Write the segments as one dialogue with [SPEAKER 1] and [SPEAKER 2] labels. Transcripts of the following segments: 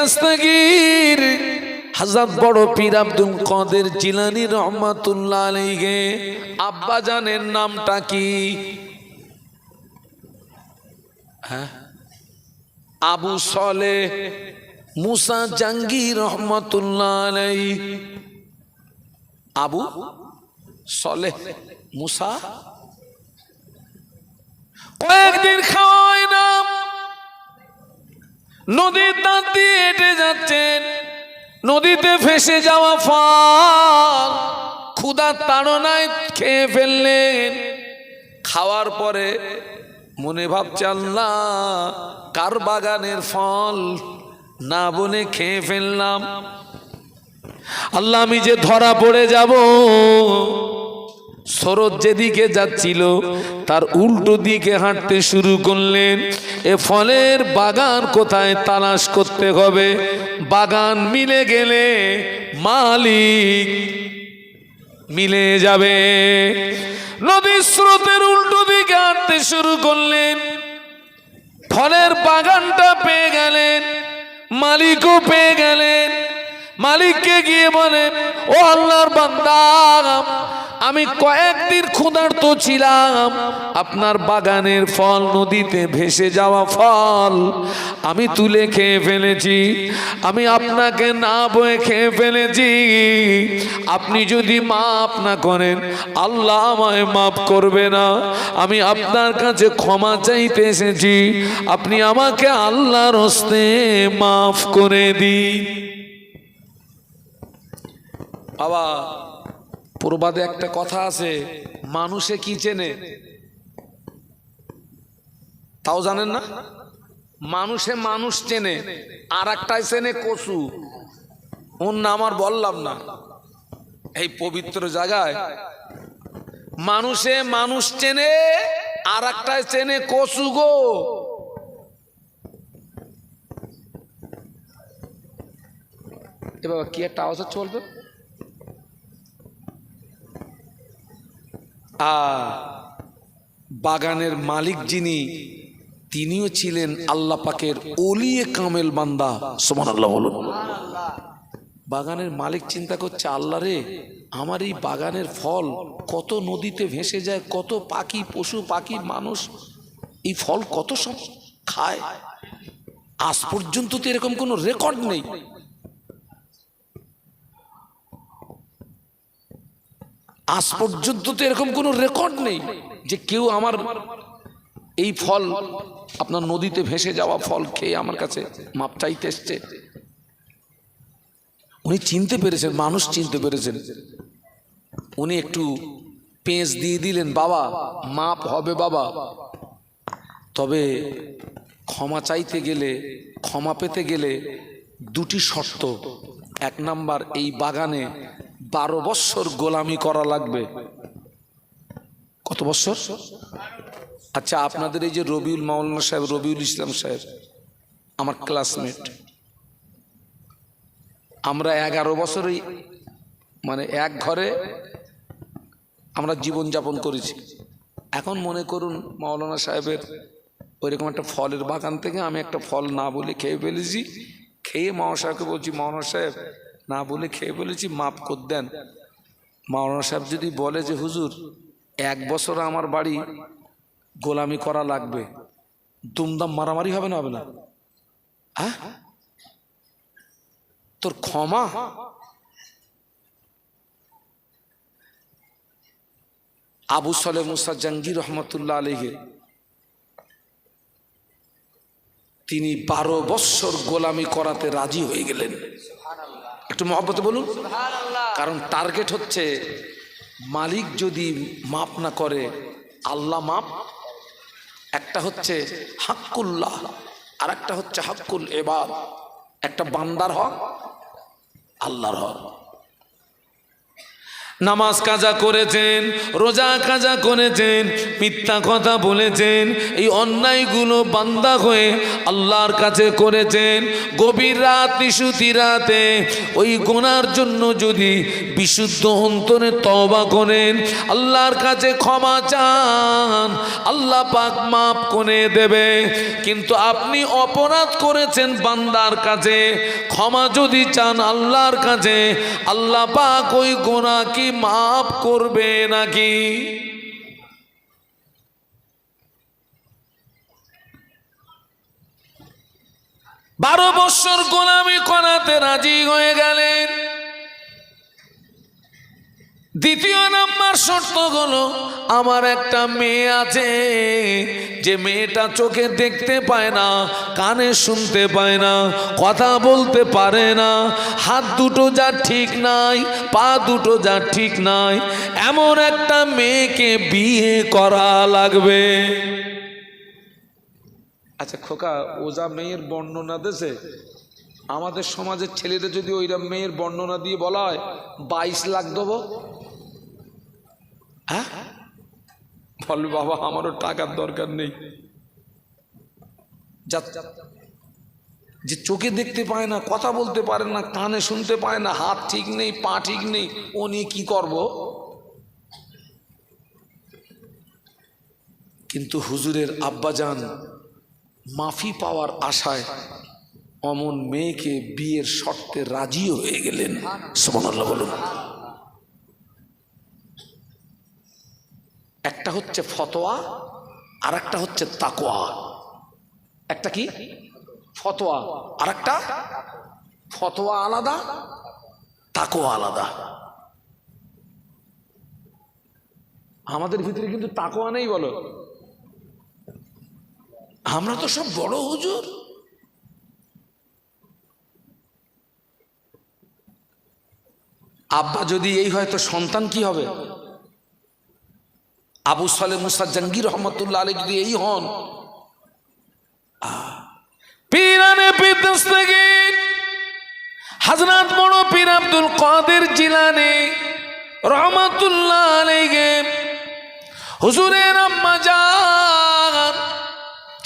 [SPEAKER 1] দস্তগীর হযরত বড় পীর আব্দুল কাদের জিলানী রহমাতুল্লাহ আলাইহি আব্বা জানের নামটা কি? হ্যাঁ, আবু সালেহ মুসা জাহাঙ্গীর রহমাতুল্লাহ আলাইহি। আবু সালেহ মুসা কয়েকদিন খাওয়াই না, নদীর ধার দিয়ে হেঁটে যাচ্ছেন, নদীতে ভেসে যাওয়া ফল ক্ষুধার তাড়নায় খেয়ে ফেললেন। খাওয়ার পরে মনে ভাবছে আল্লাহ কার বাগানের ফল, না বলে খেয়ে ফেললাম। আল্লাহ আমি যে ধরা পড়ে যাব। স্রোত যেদিকে যাচ্ছিল তার উল্টো দিকে হাঁটতে শুরু করলেন। এ ফলের বাগান কোথায় তালাশ করতে হবে, বাগান মিলে গেলে মালিক মিলে যাবে। নদীর স্রোতের উল্টো দিকে হাঁটতে শুরু করলেন, ফলের বাগানটা পেয়ে গেলেন, মালিকও পেয়ে গেলেন। মালিককে গিয়ে বলেন, ও আল্লাহর বান্দা, আমি কয়েকদিন ক্ষুধার্ত ছিলাম, আপনার বাগানের ফল নদীতে ভেসে যাওয়া ফল আমি তুলে খেয়ে ফেলেছি, আমি আপনাকে না বয়ে খেয়ে ফেলেছি। আপনি যদি মাফ না করেন আল্লাহ আমায় মাফ করবে না। আমি আপনার কাছে ক্ষমা চাইতে এসেছি, আপনি আমাকে আল্লাহর হস্তে মাফ করে দিন। বাবা, প্রবাদে একটা কথা আছে, মানুষে কি চেনে তাও জানেন না? মানুষে মানুষ চেনে, আর একটাই চেনে কচু, ওর নাম আর বললাম না। এই পবিত্র জায়গায় মানুষে মানুষ চেনে, আর একটাই চেনে কচু গো। এবার কি একটা আওয়াজ হচ্ছে বলবে? বাগানের মালিক যিনি, তিনিও ছিলেন আল্লাহ পাকের ওলিয়ে কামেল বান্দা। সুবহানাল্লাহ বলুন। বাগানের মালিক চিন্তা করছে, আল্লাহ রে, আমার এই বাগানের ফল কত নদীতে ভেসে যায়, কত পাখি, পশু পাখি, মানুষ এই ফল কত সব খায়, আজ পর্যন্ত তো এরকম কোনো রেকর্ড নেই। আজ পর্যন্ত তো এরকম কোনো রেকর্ড নেই যে কেউ আমার এই ফল, আপনার নদীতে ভেসে যাওয়া ফল খেয়ে আমার কাছে মাপ চাইতে এসছে। উনি চিনতে পেরেছেন, মানুষ চিনতে পেরেছেন। উনি একটু পেঁচ দিয়ে দিলেন, বাবা মাপ হবে বাবা, তবে ক্ষমা চাইতে গেলে, ক্ষমা পেতে গেলে দুটি শর্ত। এক নাম্বার, এই বাগানে 12 বৎসর গোলামি করা লাগবে। কত বৎসর? আচ্ছা, আপনাদের এই যে রবিউল মাওলানা সাহেব, রবিউল ইসলাম সাহেব আমার ক্লাসমেট, আমরা 11 বছরই মানে এক ঘরে আমরা জীবনযাপন করেছি। এখন মনে করুন মাওলানা সাহেবের ওইরকম একটা ফলের বাগান থেকে আমি একটা ফল না বলে খেয়ে ফেলেছি। খেয়ে মাওলানা সাহেবকে বলছি, মাওলানা সাহেব না বলে খেয়ে ফেলেছি, মাফ করে দেন। মাওলানা সাহেব যদি বলে যে হুজুর 1 বছর আমার বাড়ি গোলামি করা লাগবে, দুমদাম মারামারি হবে না? হবে না? হ্যাঁ, তোর ক্ষমা। আবু সালেহ মুসা জাহাঙ্গীর রহমাতুল্লাহ আলাইহি তিনি 12 বৎসর গোলামি করাতে রাজি হয়ে গেলেন। একটু মহব্বতে বলুন। কারণ টার্গেট হচ্ছে, মালিক যদি মাপ না করে আল্লাহ মাপ। একটা হচ্ছে হাক্কুল্লাহ, আর একটা হচ্ছে হাক্কুল ইবাদ। একটা বান্দার হক, আল্লাহর হক। নামাজ কাজা করেছেন, রোজা কাজা করেছেন, মিথ্যা কথা বলেছেন, এই অন্যায়গুলো বান্দা হয়ে আল্লাহর কাছে করেছেন। গভীর রাত নিশুতি রাতে ওই গুনার জন্য যদি বিশুদ্ধ অন্তরে তওবা করেন, আল্লাহর কাছে ক্ষমা চান, আল্লাহ পাক মাফ করে দেবে। কিন্তু আপনি অপরাধ করেছেন বান্দার কাছে, ক্ষমা যদি চান আল্লাহর কাছে, আল্লাহ পাক ওই গুনাহ কি মাফ করবে নাকি? বারো বছর গোলামি করাতে রাজি হয়ে গেলেন। দ্বিতীয় নাম্বার শর্ত হলো, আমার একটা মেয়ে আছে, যে মেয়েটা চোখে দেখতে পায় না, কানে শুনতে পায় না, কথা বলতে পারে না, হাত দুটো যা ঠিক নাই, পা দুটো যা ঠিক নাই, এমন একটা মেয়েকে বিয়ে করা লাগবে। আচ্ছা খোকা, ও যা মেয়ের বর্ণনা দেছে, আমাদের সমাজের ছেলেদের যদি ওইরা মেয়ের বর্ণনা দিয়ে বলা হয় 22 লাখ দেবো, হ্যাঁ বলবে বাবা আমারও টাকার দরকার নেই। যে চোখে দেখতে পায় না, কথা বলতে পারে না, কানে শুনতে পায় না, হাত ঠিক নেই, পা ঠিক নেই, ও নিয়ে কি করব? কিন্তু হুজুরের আব্বাজান মাফি পাওয়ার আশায় অমন মেয়েকে বিয়ের শর্তে রাজি হয়ে গেলেন। সুবহানাল্লাহ বলুন। একটা হচ্ছে ফতোয়া, আর একটা হচ্ছে তাকওয়া। একটা কি ফতোয়া, আর একটা ফতোয়া আলাদা, তাকওয়া আলাদা। আমাদের ভিতরে কিন্তু তাকওয়া নেই। বলো, আমরা তো সব বড় হুজুর। আব্বা যদি এই হয় তো সন্তান কি হবে? আবু সালে মুসা জাহাঙ্গীর রহমতুল্লাহ আলাইহি যদি এই হন, পীরানে পীর দস্তগীর হযরত বড় পীর আব্দুল কাদের জিলানী রহমতুল্লাহ আলাইহি, হুজুরের আম্মা জান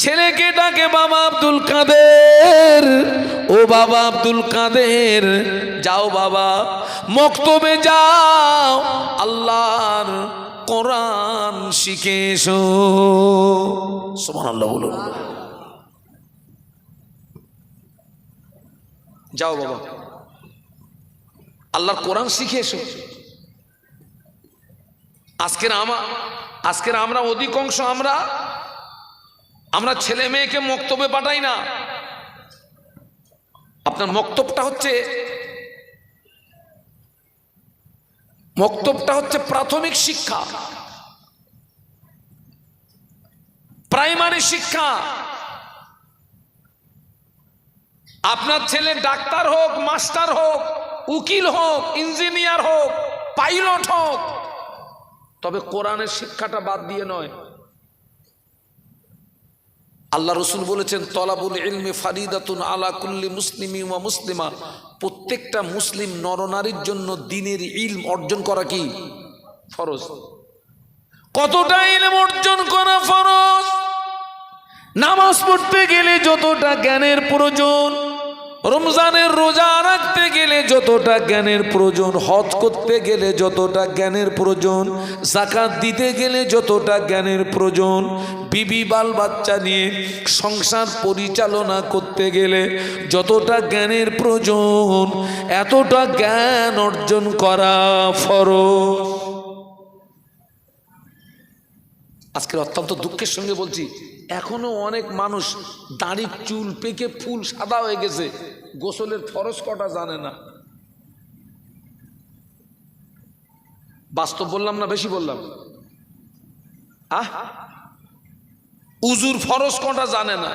[SPEAKER 1] ছেলেকে ডাকে বাবা আব্দুল কাদের, ও বাবা আব্দুল কাদের, যাও বাবা মক্তবে যাও, আল্লাহর কোরআন শিখে এসো। সুবহানাল্লাহ বলুন। যাও বাবা আল্লাহর কোরআন শিখে এসো। আজকের আমরা অধিকাংশ আমরা ছেলে মেয়েকে মক্তবে পাঠাই না। আপনার মক্তবটা হচ্ছে প্রাথমিক শিক্ষা, প্রাইমারি শিক্ষা। আপনার ছেলে ডাক্তার হোক, মাস্টার হোক, উকিল হোক, ইঞ্জিনিয়ার হোক, পাইলট হোক, তবে কোরআনের শিক্ষাটা বাদ দিয়ে নয়। আল্লাহ রসুল বলেছেন, তলাবুল ইলমি ফারিদাতুন আলা কুল্লি মুসলিমি ওয়া মুসলিমা, প্রত্যেকটা মুসলিম নরনারীর জন্য দ্বীনের ইলম অর্জন করা কি ফরজ। কতটা ইলম অর্জন করা ফরজ? নামাজ পড়তে গেলে যতটা জ্ঞানের প্রয়োজন, রমজানের রোজা রাখতে গেলে যতটা জ্ঞানের প্রয়োজন, হজ করতে গেলে যতটা জ্ঞানের প্রয়োজন, যাকাত দিতে গেলে যতটা জ্ঞানের প্রয়োজন, বিবি বাল বাচ্চা নিয়ে সংসার পরিচালনা করতে গেলে যতটা জ্ঞানের প্রয়োজন, এতটা জ্ঞান অর্জন করা ফরজ। আজকের অত্যন্ত দুঃখের সঙ্গে বলছি, এখনো অনেক মানুষ দাড়ি চুল পেকে ফুল সাদা হয়ে গেছে, গোসলের ফরজ কটা জানে না। বাস্তব বললাম না বেশি বললাম? উজুর ফরজ কটা জানে না।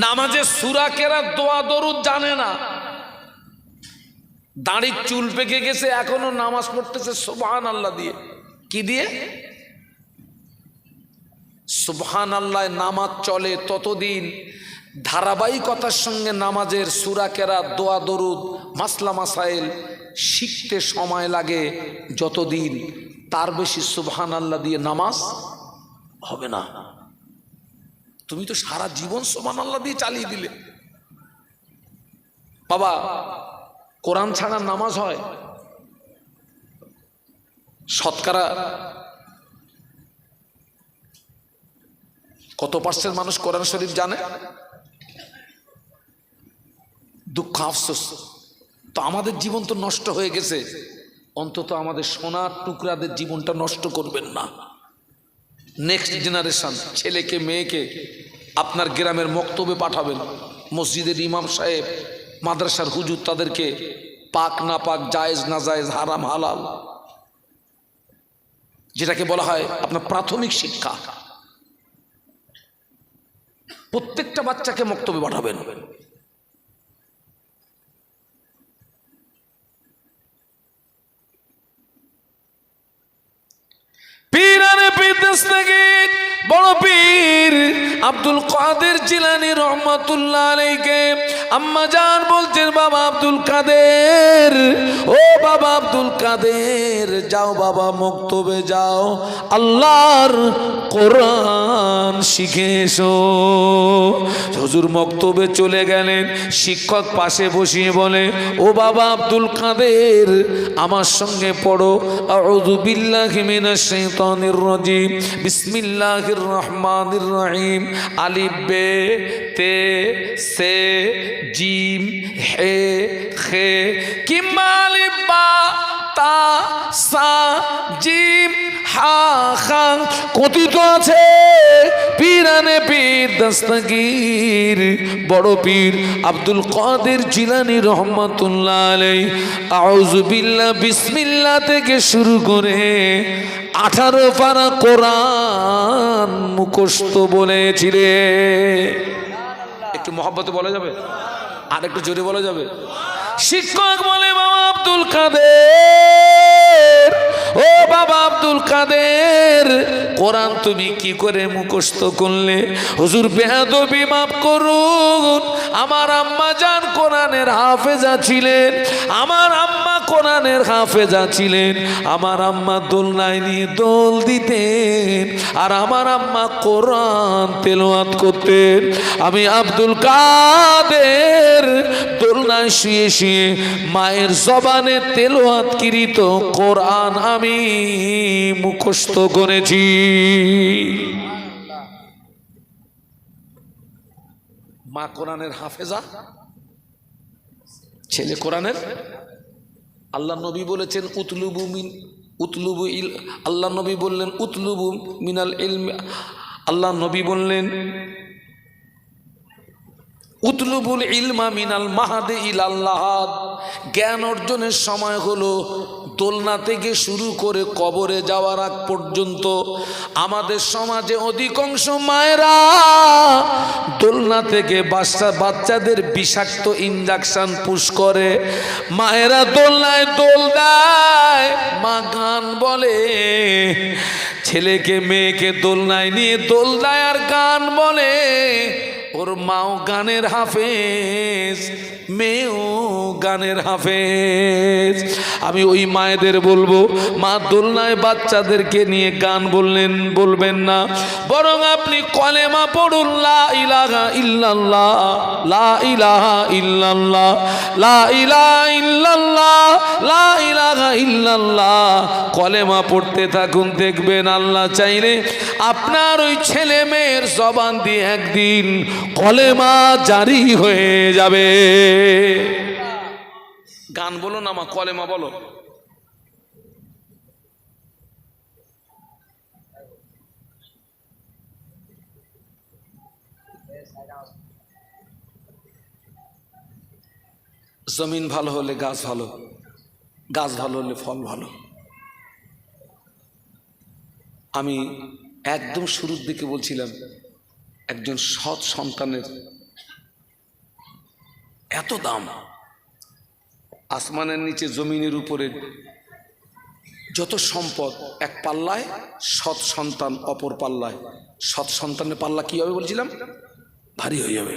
[SPEAKER 1] নামাজে সূরা কেরাত দোয়া দরুদ জানে না। দাড়ির চুল পেকে গেছে, এখনো নামাজ পড়তেছে সুবহানাল্লাহ দিয়ে। কি দিয়ে? সুবহানাল্লাহ। নামাজ চলে ততদিন ধারাবাহিকতার সঙ্গে নামাজের সূরা কেরাত দোয়া দরুদ মাসলা মাসাইল শিখতে সময় লাগে যতদিন, তার বেশি সুবহানাল্লাহ দিয়ে নামাজ হবে না। তুমি তো সারা জীবন সুবহানাল্লাহ দিয়ে চালিয়ে দিলে। বাবা, কোরআন ছাড়া নামাজ হয়? শতকরা কত পার্সেন্ট মানুষ কোরআন শরীফ জানে? দুঃখ, আফসোস। তো আমাদের জীবন তো নষ্ট হয়ে গেছে, অন্তত আমাদের সোনার টুকরাদের জীবনটা নষ্ট করবেন না। নেক্সট জেনারেশন, ছেলেকে মেয়েকে আপনার গ্রামের মক্তবে পাঠাবেন, মসজিদের ইমাম সাহেব, মাদ্রাসার হুজুর তাদেরকে পাক না পাক, জায়েজ না জায়েজ, হারাম হালাল, যেটাকে বলা হয় আপনার প্রাথমিক শিক্ষা, প্রত্যেকটা বাচ্চাকে মক্তবে পাঠাবেন। পীরানে পীর দস্তগীর বড় পীর আব্দুল কাদের জিলানী রহমাতুল্লাহ আলাইহি আম্মা জান বলছেন, বাবা আব্দুল কাদের, ও বাবা আব্দুল কাদের, যাও বাবা মক্তবে যাও, আল্লাহর কোরআন শিখে এসো। হুজুর মক্তবে চলে গেলেন। শিক্ষক পাশে বসিয়ে বলে, ও বাবা আব্দুল কাদের, আমার সঙ্গে পড়ো, আউযু বিল্লাহি মিনাশ শাইতানির রাজিম, বিসমিল্লাহির রহমানির রহিম, আলিফ বে তে সে জিম হে খে কিম, আলিফ বা তা সা জিম হা খা। কথিত আছে পীরানে পীর দস্তগীর বড় পীর আব্দুল কাদের জিলানী রহমাতুল্লাহ আলাইহি আউযু বিল্লাহ বিসমিল্লাহ থেকে শুরু করে 18 পারা কোরআন মুখস্থ বলেছিলেন। একটু মহব্বতে বলা যাবে, আর একটু জোরে বলা যাবে? শিক্ষক বলে, বাবা আব্দুল কাদের, ও বাবা আব্দুল কাদের, কোরআন তুমি কি করে মুখস্থ করলে? হুজুর বেয়াদবি মাফ করুন, আমার আম্মা জান কোরআনের হাফেজা ছিলেন, আমার আম্মা কোরআনের হাফেজা ছিলেন, আমার আম্মা দোলনায় নিয়ে দোল দিতেন, আর আমার আম্মা কোরআন তেলাওয়াত করতেন। আমি আব্দুল কাদের দোলনায় শুয়ে শুয়ে মায়ের জবানে তেলাওয়াতকৃত কোরআন আমি মুখস্থ করেছি। মা কোরআনের হাফেজা, ছেলে কোরআনের। আল্লাহ নবী বলেছেন উতলুবু মিন উতলুবু ইল, আল্লাহ নবী বললেন উতলুবু মিনাল ইলম, আল্লাহ নবী বললেন উতলুবুল ইলমা মিনাল মাহাদি ইলাল লাহাদ। জ্ঞান অর্জনের সময় হলো দোলনা থেকে শুরু করে কবরে যাওয়ার আগ পর্যন্ত। আমাদের সমাজে অধিকাংশ মায়েরা দোলনা থেকে বাচ্চাদের বিষাক্ত ইনজেকশন পুশ করে। মায়েরা দোলনায় দোল দেয়, মা গান বলে, ছেলেকে মেয়েকে দোলনায় নিয়ে দোল দেয় আর গান বলে। ওর মাও গানের হাফেজ, মেয়েও গানের হাফেজ। আমি ওই মায়েদের বলবো, মা দোলনায় বাচ্চাদেরকে নিয়ে গান বলবেন না, বরং আপনি কলেমা পড়ুন, লা ইলাহা ইল্লাল্লাহ, লা ইলাহা ইল্লাল্লাহ, লা ইলাহা ইল্লাল্লাহ, লা ইলাহা ইল্লাল্লাহ। কলেমা পড়তে থাকুন, দেখবেন আল্লাহ চাইলে আপনার ওই ছেলে মেয়ের জবান দিয়ে একদিন কলেমা জারি হয়ে যাবে। গান বলো না মা, কলেমা বলো। জমিন ভালো হলে গাছ ভালো, গাছ ভালো হলে ফল ভালো। আমি একদম শুরুর দিকে বলছিলাম, একজন সৎ সন্তানের এত দাম। আসমানের নিচে জমিনের উপরে যত সম্পদ এক পাল্লায়, সৎ সন্তান অপর পাল্লায়। সৎ সন্তানের পাল্লা কি হবে বলছিলাম? ভারী হয়ে যাবে,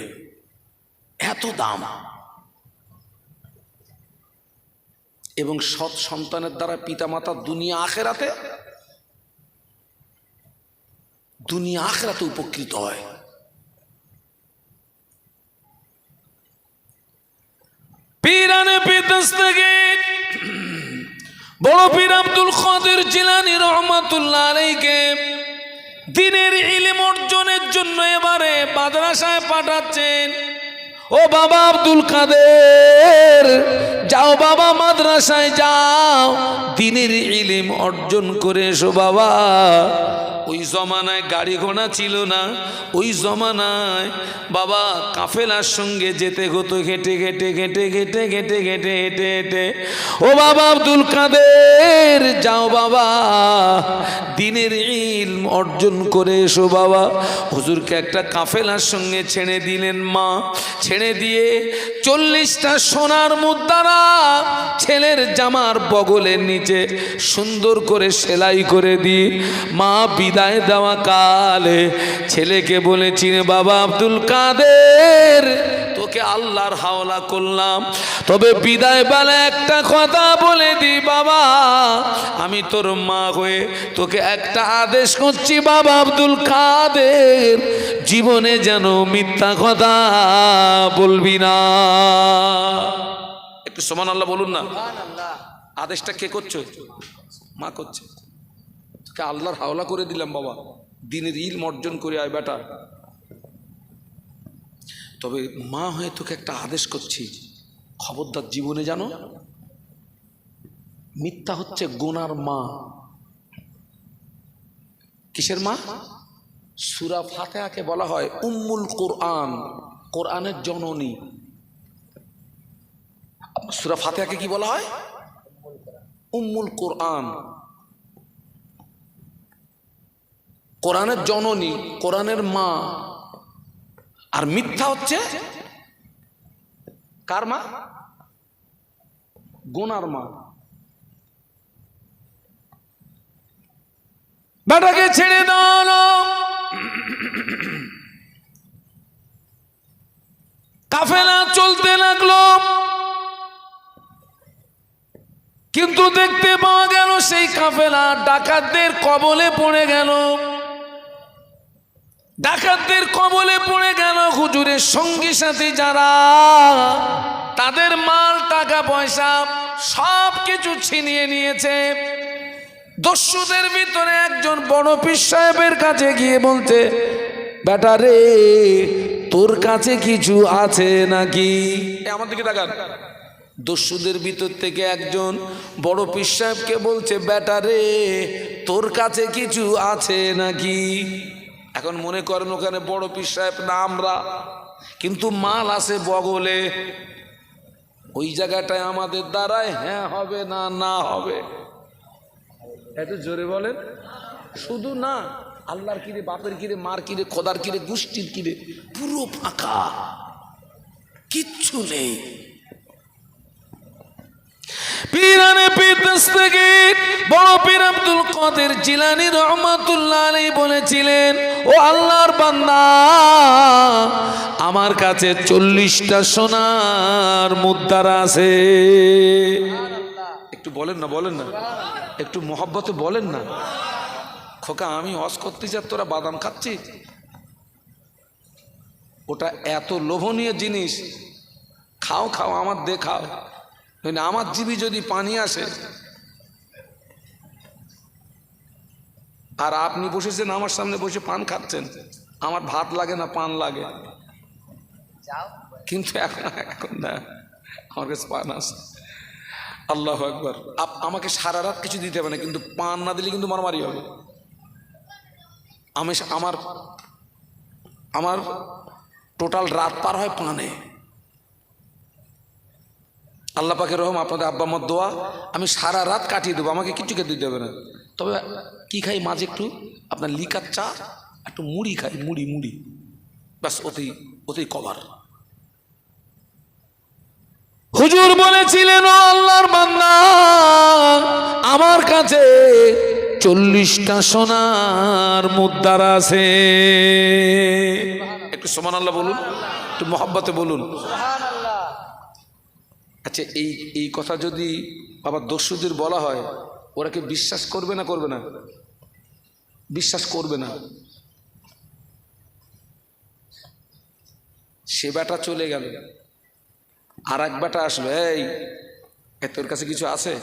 [SPEAKER 1] এত দাম। এবং সৎ সন্তানের দ্বারা পিতামাতা দুনিয়া আখেরাতে উপকৃত হয়। পীরানে পিতস্তগীর বড় পীর আব্দুল কাদের জিলানী রহমাতুল্লাহ আলাইহিকে দ্বীনের ইলম অর্জনের জন্য এবারে মাদ্রাসায় পাঠাচ্ছেন। ও বাবা আব্দুল কাদের, যাও বাবা মাদ্রাসায় যাও, দ্বীনের ইলম অর্জন করে এসো বাবা। ওই জমানায় গাড়ি ঘোড়া ছিল না, ওই জমানায় বাবা কাফেলার সঙ্গে যেতে হতো হেঁটে হেঁটে হেঁটে হেঁটে হেঁটে হেঁটে হেঁটে হেঁটে। ও বাবা আব্দুল কাদের, যাও বাবা দ্বীনের ইলম অর্জন করে এসো বাবা। হুজুরকে একটা কাফেলার সঙ্গে ছেড়ে দিলেন মা। ছেড়ে দিয়ে 40টা সোনার মুদ্রা ছেলের জামার বগলের নিচে সুন্দর করে সেলাই করে দিয়ে মা বিদায় দেওয়া কালে ছেলেকে বলেছিলেন, বাবা আব্দুল কাদের, তোকে আল্লাহর হাওলা করলাম, তবে বিদায় বেলা একটা কথা বলে দি বাবা, আমি তোর মা হয়ে তোকে একটা আদেশ করছি বাবা আব্দুল কাদের, জীবনে যেন মিথ্যা কথা বলবি না। একটু সুবহানাল্লাহ বলুন না। আদেশটা কে করছে? মা করছে। তোকে আল্লাহর হাওলা করে দিলাম বাবা, দ্বীনের ইলম অর্জন করে আয় বেটা, তবে মা হয়ে তোকে একটা আদেশ করছি, খবরদার জীবনে জানো মিথ্যা হচ্ছে গুনার মা। কিসের মা? সূরা ফাতিহাকে বলা হয় উম্মুল কোরআন, কোরআনের জননী। সূরা ফাতিহাকে কি বলা হয়? উম্মুল কোরআন, কোরআনের জননী, কোরআনের মা। আর মিথ্যা হচ্ছে কার মা? গুনার মা। বেটাকে ছেড়ে দাও, কাফেলা চলতে লাগলো। কিন্তু দেখতে পাওয়া গেল সেই কাফেলা ডাকাতদের কবলে পড়ে গেল। ডাকাতদের কবলে পড়ে গেল। হুজুরের সঙ্গী সাথী যারা, তাদের মাল টাকা পয়সা সব কিছু ছিনিয়ে নিয়েছে। দস্যুদের ভিতরে একজন বড় পীর সাহেবের কাছে গিয়ে বলতে, বেটা রে, তোর কাছে কিছু আছে নাকি? আমার দিকে তাকান। দস্যুদের ভিতর থেকে একজন বড় পীর সাহেবকে বলছে, বেটা রে, তোর কাছে কিছু আছে নাকি? এখন মনে করেন ওখানে বড় পীর সাহেব না আমরা, কিন্তু মাল আছে বগলে। ওই জায়গাটায় আমাদের দ্বারায় হ্যাঁ হবে না না হবে? একটু জোরে বলেন। শুধু না, আল্লাহর কিরে, বাপের কিরে, মার কিরে, খোদার কিরে, গোষ্ঠীর কিরে, পুরো ফাঁকা, কিচ্ছু নেই। পীরানে পীর দস্তগীর বড় পীর আব্দুল কাদের জিলানী রহমাতুল্লাহ আলাইহি বলেছিলেন, ও আল্লাহর বান্দা, আমার কাছে 40টা সোনার মুদ্রা আছে। একটু বলেন না, বলেন না, একটু মোহাব্বতে বলেন না। খোকা, আমি হজ করতে যাই, তোরা বাদাম খাচ্ছি? ওটা এত লোভনীয় জিনিস, খাও খাও, আমার দেখাও। আমার জিভে যদি পানি আসে, আর আপনি বসেছেন আমার সামনে বসে পান খাচ্ছেন, আমার ভাত লাগে না পান লাগে, কিন্তু এখন না, আমার কাছে পান আছে। আল্লাহু আকবার। আমাকে সারা রাত কিছু দিতে হবে না, কিন্তু পান না দিলে কিন্তু মারামারি হবে। আমি আমার টোটাল রাত পার হয় পানে। আল্লাহ পাকের রহম, আপনাদের আব্বা আমার দোয়া, আমি সারা রাত কাটিয়ে দেবো, আমাকে কিছু খেতে দিতে হবে না। তবে কি খাই মাঝে একটু আপনার লিকার চা, একটু মুড়ি খাই, মুড়ি মুড়ি, ব্যাস, ওতেই কভার। হুজুর বলেছিলেন, ও আল্লাহর বান্দা, আমার কাছে 40টা সোনার মুদ্রা আছে। একটু সুবহানাল্লাহ বলুন, একটু মহব্বতে বলুন। আচ্ছা, এই কথা যদি আবার দস্যুদের বলা হয় ওরা কি বিশ্বাস করবে না করবে না? বিশ্বাস করবে না। সে বেটা চলে গেল, আর এক বেটা আসলো, এই তোর কাছে কিছু আছে?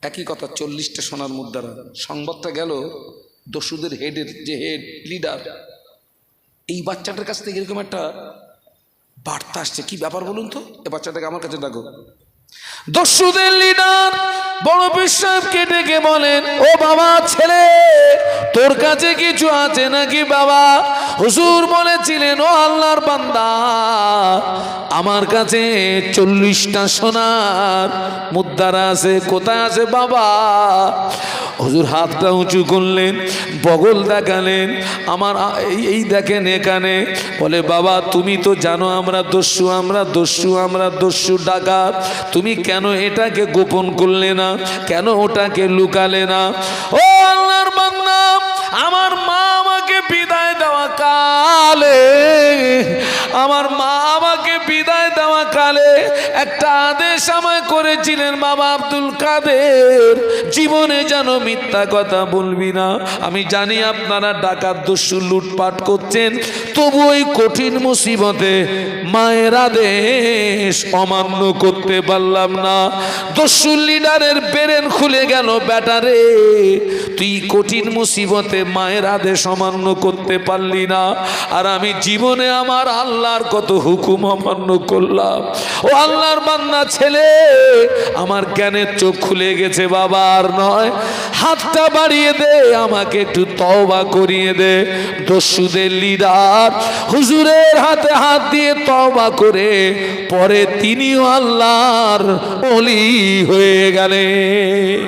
[SPEAKER 1] একই কথা, 40টা সোনার মুদ্রা। সংবাদটা গেল দস্যুদের হেডের, যে হেড লিডার, এই বাচ্চাটার কাছ থেকে এরকম একটা বার্তা আসছে। কি ব্যাপার বলুন তো? এ বাচ্চাটাকে আমার কাছে ডাকো। দস্যুদের লিডার বড় পীর সাহেবকে ডেকে বলেন, ও বাবা, ছেলে তোর কাছে কিছু আছে নাকি বাবা? হুজুর বলেছিলেন, ও আল্লাহর বান্দা, আমার কাছে 40টা সোনার মুদ্রা আছে। কোথায় আছে বাবা? হুজুর হাতটা উঁচু করলেন, বগল দেখালেন, আমার এই দেখেন এখানে। বলে, বাবা তুমি তো জানো আমরা দস্যু, আমরা দস্যু, আমরা দস্যু ডাকাত। তুমি কেন এটাকে গোপন করলে না? কেন ওটাকে লুকালে না? ও আল্লাহর বান্দা, আমার মা আমাকে বিদায় দেওয়া কালে, আমার মা আমাকে বিদায় দেওয়া কালে একটা আদেশ আমায় করেছিলেন, বাবা আব্দুল কাদের, জীবনে যেন মিথ্যা কথা বলবি না। আমি জানি আপনারা ডাকাত দস্যু লুটপাট করছেন, তবু ওই কঠিন মুসিবতে মায়ের আদেশ অমান্য করতে পারলাম না। দস্যু লিডারের ব্রেন খুলে গেল, ব্যাটারে তুই কঠিন মুসিবতে মায়ের আদেশ অমান্য করতে পারলি না, আর আমি জীবনে আমার আল্লাহর কত হুকুম অমান্য করলাম। ও আল্লাহর বান্দা ছেলে, আমার জ্ঞানের চোখ খুলে গেছে বাবা, আর নয়। হাতটা বাড়িয়ে দে, আমাকে একটু তওবা করিয়ে দে। দস্যুদের লিডার হুজুরের হাতে হাত দিয়ে তওবা করে পরে তিনিও আল্লাহর ওলি হয়ে গেলেন।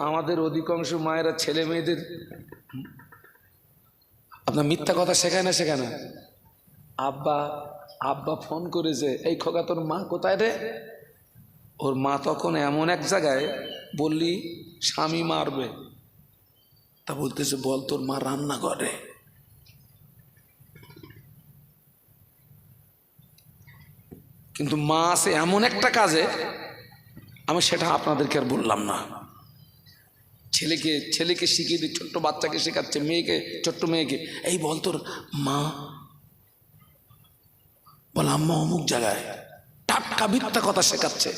[SPEAKER 1] আমাদের অধিকাংশ মায়েরা ছেলে মেয়েদের আপনার মিথ্যা কথা শেখায় না, শেখায় না। আব্বা আব্বা ফোন করেছে, এই খোকা তোর মা কোথায় রে? ওর মা তখন এমন এক জায়গায়, বললি স্বামী মারবে, তা বলতেছে, বল তোর মা রান্না করে। কিন্তু মা আছে এমন একটা কাজে, আমি সেটা আপনাদেরকে আর বললাম না। ছেলেকে শিখিয়ে দিই, ছোট্ট বাচ্চাকে শেখাচ্ছে, মেয়েকে, ছোট্ট মেয়েকে, এই বল তোর মা, বল আম্মা অমুক জায়গায়, টাটকা মিথ্যা কথা শেখাচ্ছে।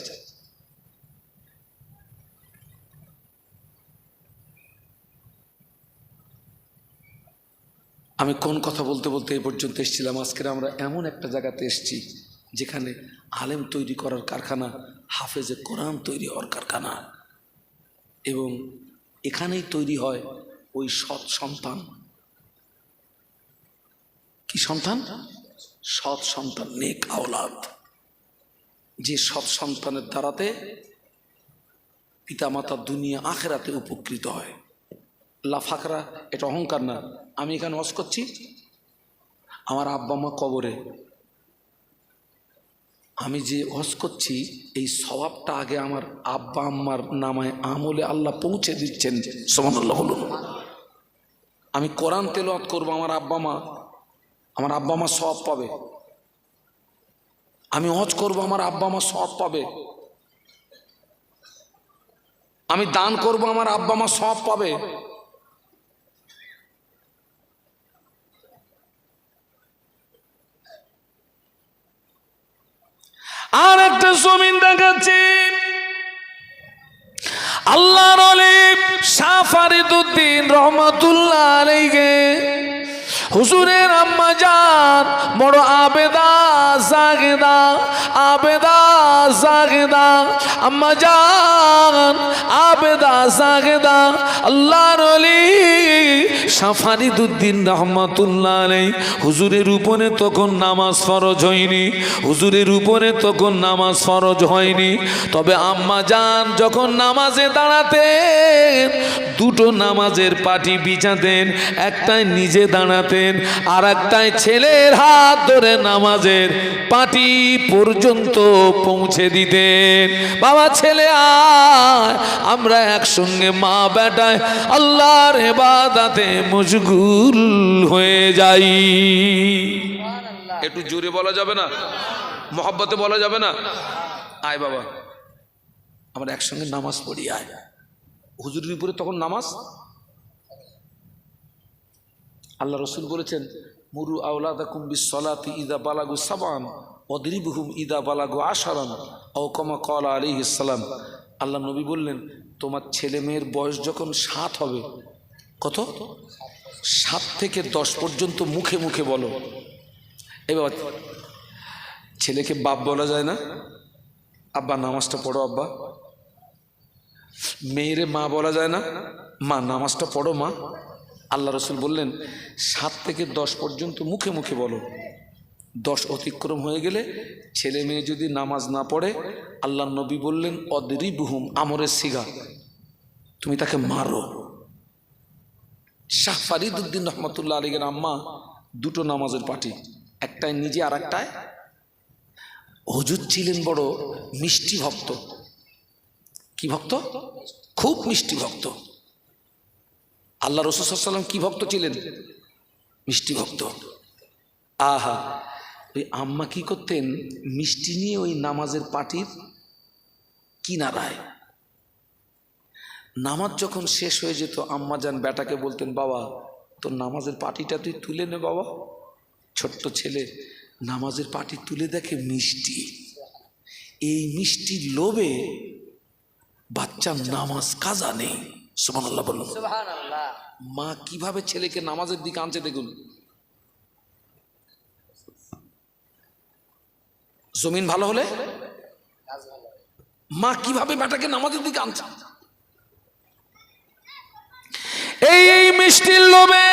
[SPEAKER 1] আমি কোন কথা বলতে বলতে এই পর্যন্ত এসেছিলাম। আজকে আমরা এমন একটা জায়গাতে এসেছি যেখানে আলেম তৈরি করার কারখানা, হাফেজে কোরআন তৈরি হওয়ার কারখানা, এবং এখানেই তৈরি হয় ওই সৎ সন্তান। কি সন্তান? সৎ সন্তান, নেক আওলাদ। যে সৎ সন্তানের দ্বারাতে পিতামাতা দুনিয়া আখেরাতে উপকৃত হয়। লাফাকরা, এটা অহংকার না। আমি এখানে ওয়াজ করছি, আমার আব্বা মা কবরে, আমি যে ওয়াজ করছি এই সওয়াবটা আগে আমার আব্বা আম্মার নামায় আমলে আল্লাহ পৌঁছে দিচ্ছেন। সুবহানাল্লাহ বলুন। আমি কোরআন তেলাওয়াত করব, আমার আব্বা মা সওয়াব পাবে। আমি ওয়াজ করব, আমার আব্বা মা সওয়াব পাবে। আমি দান করব, আমার আব্বা মা সওয়াব পাবে। আর একটা জমিন দেখাচ্ছি, আল্লাহর ওলি শাহ ফরিদউদ্দিন রহমাতুল্লাহ আলাইহি, হুজুরের আম্মা জান বড় আবেদা জাগেদা, আবেদা জাগেদা, আম্মা জান আবেদা জাগেদা, আল্লাহর ওলি শাহ ফরিদউদ্দিন রহমাতুল্লাহ আলাইহি। হুজুরের উপরে তখন নামাজ ফরজ হয়নি, হুজুরের উপরে তখন নামাজ ফরজ হয়নি। তবে আম্মা জান যখন নামাজে দাঁড়াতেন, দুটো নামাজের পাটি বিছাতেন, একটাই নিজে দাঁড়াতেন, রাখবেন, আর একটাই ছেলের হাত ধরে নামাজের পাটি পর্যন্ত পৌঁছে দিতেন। বাবা ছেলে আয়, আমরা একসঙ্গে মা বেটায় আল্লাহর ইবাদতে মশগুল হয়ে যাই। একটু জোরে বলা যাবে না? মহব্বতে বলা যাবে না? আয় বাবা, আমরা একসঙ্গে নামাজ পড়ি। আয়, হুজুরের উপরে তখন নামাজ। আল্লাহ রসুল বলেছেন, মুরু আওলাদাকুম বিসসালাতি ইযা বালাগু সাবআন ওয়াদরিবুহুম ইযা বালাগু আশারান আও কামা ক্বালা আলাইহিস সালাম। আল্লাহ নবী বললেন, তোমার ছেলে মেয়ের বয়স যখন 7 হবে, কত? 7 থেকে 10 পর্যন্ত মুখে মুখে বলো। এই বাবা, ছেলেকে বাপ বলা যায় না? আব্বা নামাজটা পড়ো আব্বা। মেয়েরে মা বলা যায় না? মা নামাজটা পড়ো মা। আল্লাহ রসুল বললেন 7 থেকে 10 পর্যন্ত মুখে মুখে বলো। 10 অতিক্রম হয়ে গেলে ছেলে মেয়ে যদি নামাজ না পড়ে, আল্লাহ নবী বললেন অদরিবুহুম, আমরের সিগা, তুমি তাকে মারো। শাহ ফরিদউদ্দিন রহমতুল্লাহ আলাইহির আম্মা দুটো নামাজের পার্টি, একটাই নিজে আর একটায়। হুজুর ছিলেন বড় মিষ্টি ভক্ত। কি ভক্ত? খুব মিষ্টি ভক্ত। আল্লাহ রাসূল সাল্লাল্লাহু আলাইহি ওয়াসাল্লাম কি ভক্ত ছিলেন? মিষ্টি ভক্ত। আহা, ওই আম্মা কি করতেন, মিষ্টি নিয়ে ওই নামাজের পার্টির কিনারায়, নামাজ যখন শেষ হয়ে যেত আম্মা যান বেটাকে বলতেন, বাবা তোর নামাজের পার্টিটা তুই তুলে নে বাবা। ছোট্ট ছেলে নামাজের পার্টি তুলে দেখে মিষ্টি। এই মিষ্টির লোভে বাচ্চার নামাজ কাজা নেই। সুবহানাল্লাহ বলুন। মা কিভাবে ছেলেকে নামাজের দিকে আনছে দেখুন। জমিন ভালো হলে মা কিভাবে বেটাকে নামাজের দিকে আনছে। এই মিষ্টির লোভে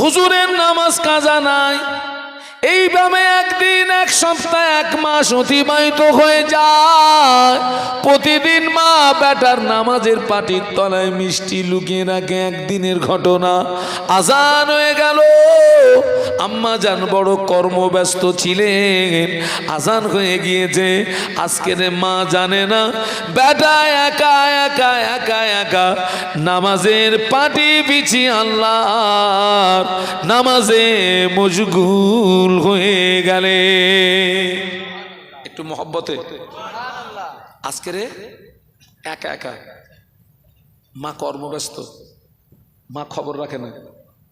[SPEAKER 1] হুজুরের নামাজ কাজা নাই। এইভাবে একদিন, এক সপ্তাহ, এক মাস অতিবাহিত হয়ে যায়। প্রতিদিন মা বেটার নামাজের পাটির তলায় মিষ্টি লুকিয়ে রাখে। একদিনের ঘটনা, আজান হয়ে গেল। আম্মা জান বড় কর্মব্যস্ত ছিলেন, আজান হয়ে গিয়েছে। আজকের মা জানে না বেটা একা একা একা একা নামাজের পাটি বিছিয়ে আল্লাহর নামাজে মশগুল হয়ে গেলে। একটু মহব্বতে। আজকের একা একা মা কর্মব্যস্ত, মা খবর রাখে না।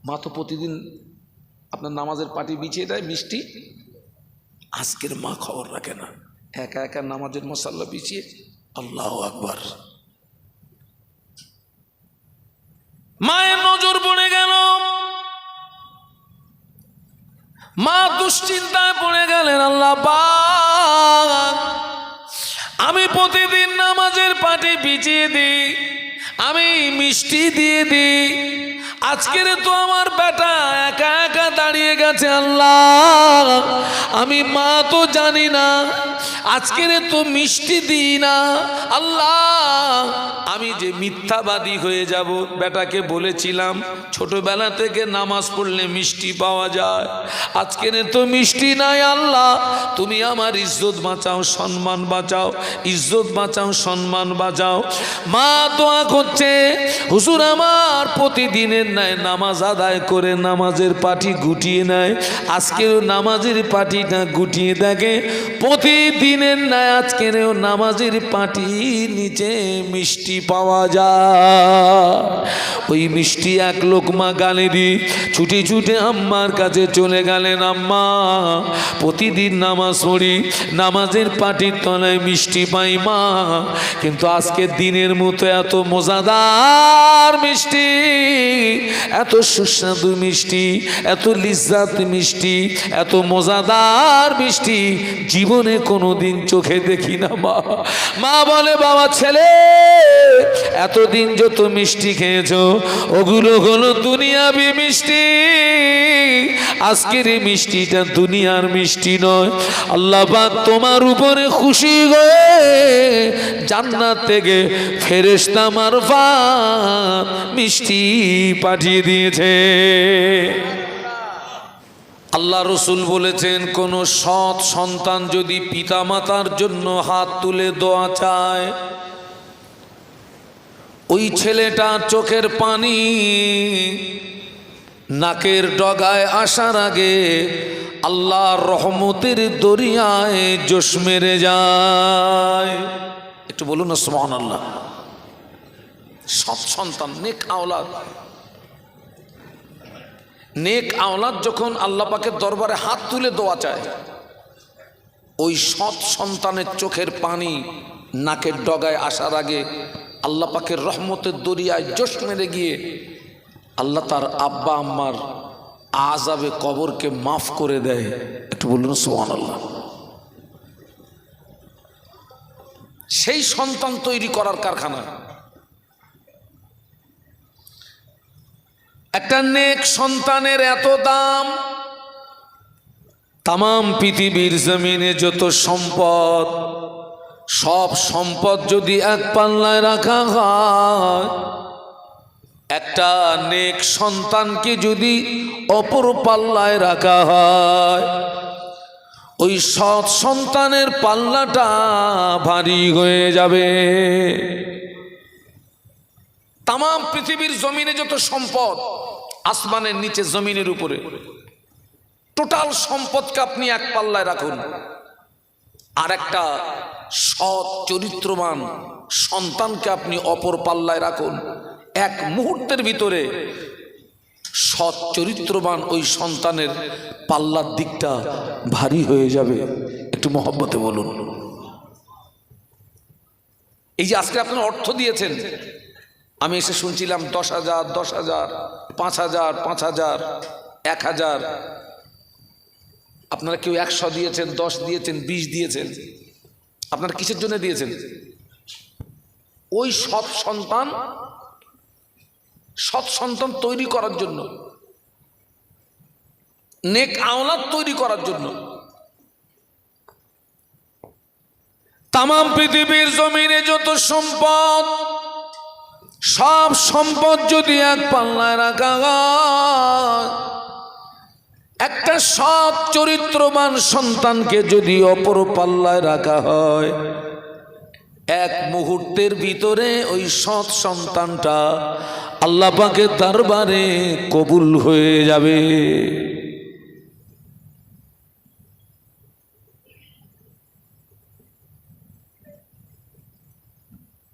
[SPEAKER 1] মা তো প্রতিদিন আপনার নামাজের পাটি বিছিয়ে দেয় মিষ্টি। আজকের মা খবর রাখে না, একা একা নামাজের মশাল্লা বিছিয়ে। আল্লাহু আকবার। মায়ের নজর পড়ে গেল, মা দুশ্চিন্তায় পড়ে গেলেন। আল্লাহ পাক, আমি প্রতিদিন নামাজের পাটি বিছিয়ে দিই, আমি মিষ্টি দিয়ে দিই, আজকের তো আমার বেটা একা একা দাঁড়িয়ে গেছে। আল্লাহ, আমি মা তো জানি না, আজকের তো মিষ্টি দিই না। আল্লাহ, আমি যে মিথ্যাবাদী হয়ে যাব। বেটাকে বলেছিলাম ছোটবেলা থেকে নামাজ পড়লে মিষ্টি পাওয়া যায়, আজকের তো মিষ্টি নাই। আল্লাহ, তুমি আমার ইজ্জত বাঁচাও, সম্মান বাঁচাও, ইজ্জত বাঁচাও, সম্মান বাঁচাও। মা দোয়া করছে, হুজুর আমার প্রতিদিনের নাই নামাজ আদায় করে নামাজের পাটি গুটিয়ে নেয়, আজকেও নামাজের পাটিটা গুটিয়ে দেখে প্রতিদিনের নাই আজকেরও নামাজের পাটি নিচে মিষ্টি পাওয়া যায়। ওই মিষ্টি এক লোকমা গালে দিয়ে ছুটে ছুটে আম্মার কাছে চলে গেলেন। আম্মা, প্রতিদিন নামাজ পড়ি, নামাজের পাটির তলায় মিষ্টি পাই মা, কিন্তু আজকে দিনের মতো এত মজাদার মিষ্টি, এত সুস্বাদু মিষ্টি, এত লিজ্জাত মিষ্টি, এত মজাদার মিষ্টি জীবনে কোনোদিন চোখে দেখি না মা। মা বলে, বাবা ছেলে, এতদিন যত মিষ্টি খেয়েছো ওগুলো হলো দুনিয়াবি মিষ্টি, আজকের এই মিষ্টিটা দুনিয়ার মিষ্টি নয়। আল্লাহ পাক তোমার উপরে খুশি হয়ে জান্নাত থেকে ফেরেশতা মারফাত মিষ্টি পাঠিয়ে দিয়েছে। আল্লাহ রসুল বলেছেন, কোন সৎ সন্তান যদি পিতামাতার জন্য হাত তুলে দোয়া চায়, ওই ছেলেটা চোখের পানি নাকের ডগায় আসার আগে আল্লাহর রহমতের দরিয়ায় জোশ মেরে যায়। একটু বলুন না সুবহানাল্লাহ। সৎ সন্তান, নেক আওলাদ, নেক আওলাদ যখন আল্লাহ পাকের দরবারে হাত তুলে দোয়া চায়, ওই সৎ সন্তানের চোখের পানি নাকের ডগায় আসার আগে আল্লাহ পাকের রহমতের দরিয়ায় জোশ মেরে গিয়ে আল্লাহ তার আব্বা আম্মার আযাবে কবরকে মাফ করে দেয়। একটু বলুন সুবহানাল্লাহ। সেই সন্তান তৈরি করার কারখানা। একটা নেক সন্তানের এত দাম, তামাম পৃথিবীর জমিনে যত সম্পদ, সব সম্পদ যদি এক পাল্লায় রাখা হয়, একটা নেক সন্তানকে যদি অপর পাল্লায় রাখা হয়, ওই সৎ সন্তানের পাল্লাটা ভারী হয়ে যাবে। তামাম পৃথিবীর জমিনে যত সম্পদ, আসমানের নিচে জমিনের উপরে, টোটাল সম্পদকে আপনি এক পাল্লায় রাখুন, আর একটা সৎ চরিত্রবান সন্তানকে আপনি অপর পাল্লায় রাখুন, এক মুহূর্তের ভিতরে সৎ চরিত্রবান ওই সন্তানের পাল্লার দিকটা ভারী হয়ে যাবে। একটু মহব্বতে বলুন। এই যে আজকে আপনারা অর্থ দিয়েছেন, আমি এসে শুনছিলাম 10,000, 10,000, 5,000, 5,000, 1,000, আপনারা কেউ 100 দিয়েছেন, 10 দিয়েছেন, 20 দিয়েছেন। আপনারা কিসের জন্য দিয়েছেন? ওই সৎ সন্তান তৈরি করার জন্য, নেক আওলাদ তৈরি করার জন্য। তামাম পৃথিবীর জমিনে যত সম্পদ, সব সম্পদ যদি এক পাল্লায় রাখা হয়, একটা সৎ চরিত্রবান সন্তানকে যদি অপর পাল্লায় রাখা হয়, এক মুহূর্তের ভিতরে ওই সৎ সন্তানটা আল্লাহ পাকের দরবারে কবুল হয়ে যাবে।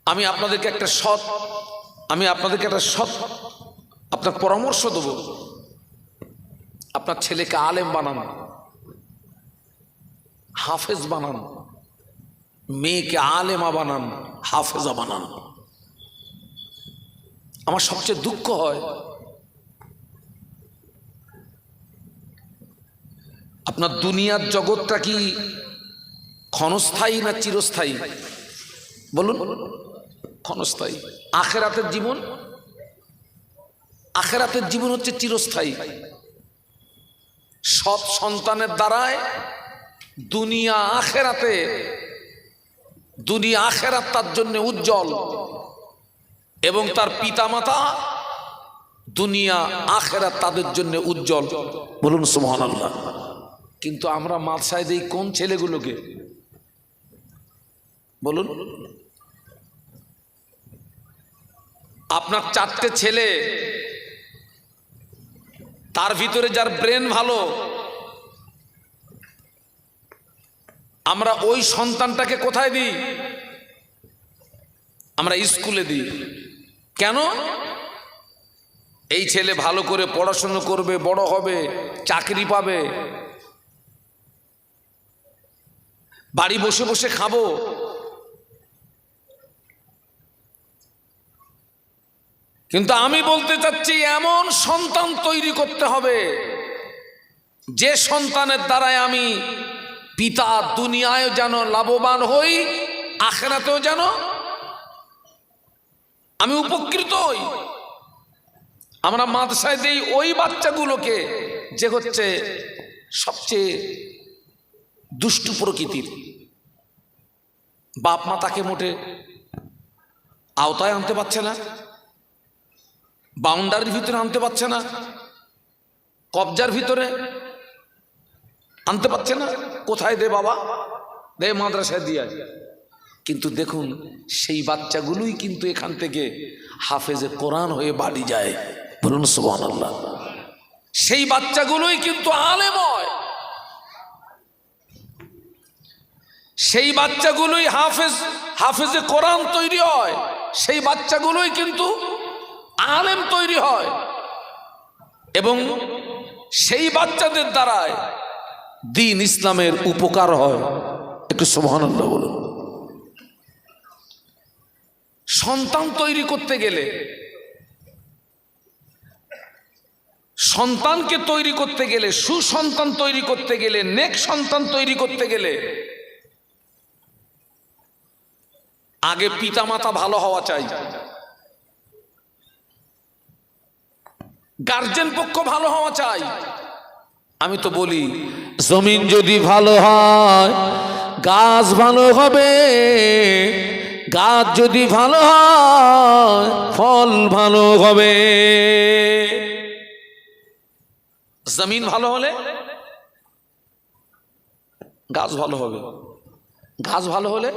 [SPEAKER 1] আমি আপনাদেরকে একটা সৎ আপনার পরামর্শ দেব। আপনার ছেলেকে আলেম বানান, হাফেজ বানান, মেয়েকে আলেমা বানান, হাফেজা বানান। আমার সবচেয়ে দুঃখ হয়, আপনার দুনিয়ার জগৎটা কি ক্ষণস্থায়ী না চিরস্থায়ী? বলুন। ক্ষণস্থায়ী। আখেরাতের জীবন হচ্ছে চিরস্থায়ী। সৎ সন্তানের দ্বারায় দুনিয়া আখেরাত তার জন্য উজ্জ্বল, এবং তার পিতামাতা দুনিয়া আখেরাত তাদের জন্য উজ্জ্বল। বলুন সুবহানাল্লাহ। কিন্তু আমরা মাদ্রাসায় দেই কোন ছেলেগুলোকে? বলুন। আপনার 4টে ছেলে, তার ভিতরে যার ব্রেন ভালো, আমরা ওই সন্তানটাকে কোথায় দিই? আমরা স্কুলে দিই। কেন? এই ছেলে ভালো করে পড়াশোনা করবে, বড় হবে, চাকরি পাবে, বাড়ি বসে বসে খাবো। কিন্তু আমি বলতে চাচ্ছি, এমন সন্তান তৈরি করতে হবে যে সন্তানের দ্বারায় আমি পিতা দুনিয়ায় যেন লাভবান হই, আখেরাতেও যেন আমি উপকৃত হই। আমরা মাদ্রাসায় দেই ওই বাচ্চাগুলোকে যে হচ্ছে সবচেয়ে দুষ্টু প্রকৃতির, বাপ মা তাকে মোটে আওতায় আনতে পারছে না, বাউন্ডারির ভিতরে আনতে পারছে না, কবজার ভিতরে। আনতে পারছে না, কোথায় দে বাবা, দে মাদ্রাসায় দিয়ে। কিন্তু দেখুন সেই বাচ্চাগুলোই কিন্তু এখান থেকে হাফেজে কোরআন হয়ে বাড়ি যায়। বলুন সুবহানাল্লাহ। সেই বাচ্চাগুলোই কিন্তু আলেম হয়, সেই বাচ্চাগুলোই হাফেজে কোরআন তৈরি হয়, সেই বাচ্চাগুলোই কিন্তু আলেম তৈরি হয়, এবং সেই বাচ্চাদের দ্বারায় দ্বীন ইসলামের উপকার হয়। একটু সুবহানাল্লাহ বলুন। সন্তান তৈরি করতে গেলে, সন্তানকে তৈরি করতে গেলে, সুসন্তান তৈরি করতে গেলে, নেক সন্তান তৈরি করতে গেলে আগে পিতামাতা ভালো হওয়া চাই, গার্জেন পক্ষ ভালো হওয়া চাই। আমি তো বলি জমিন যদি ভালো হয় গাছ ভালো হবে, গাছ যদি ভালো হয় ফল ভালো হবে। জমিন ভালো হলে গাছ ভালো হবে, গাছ ভালো হলে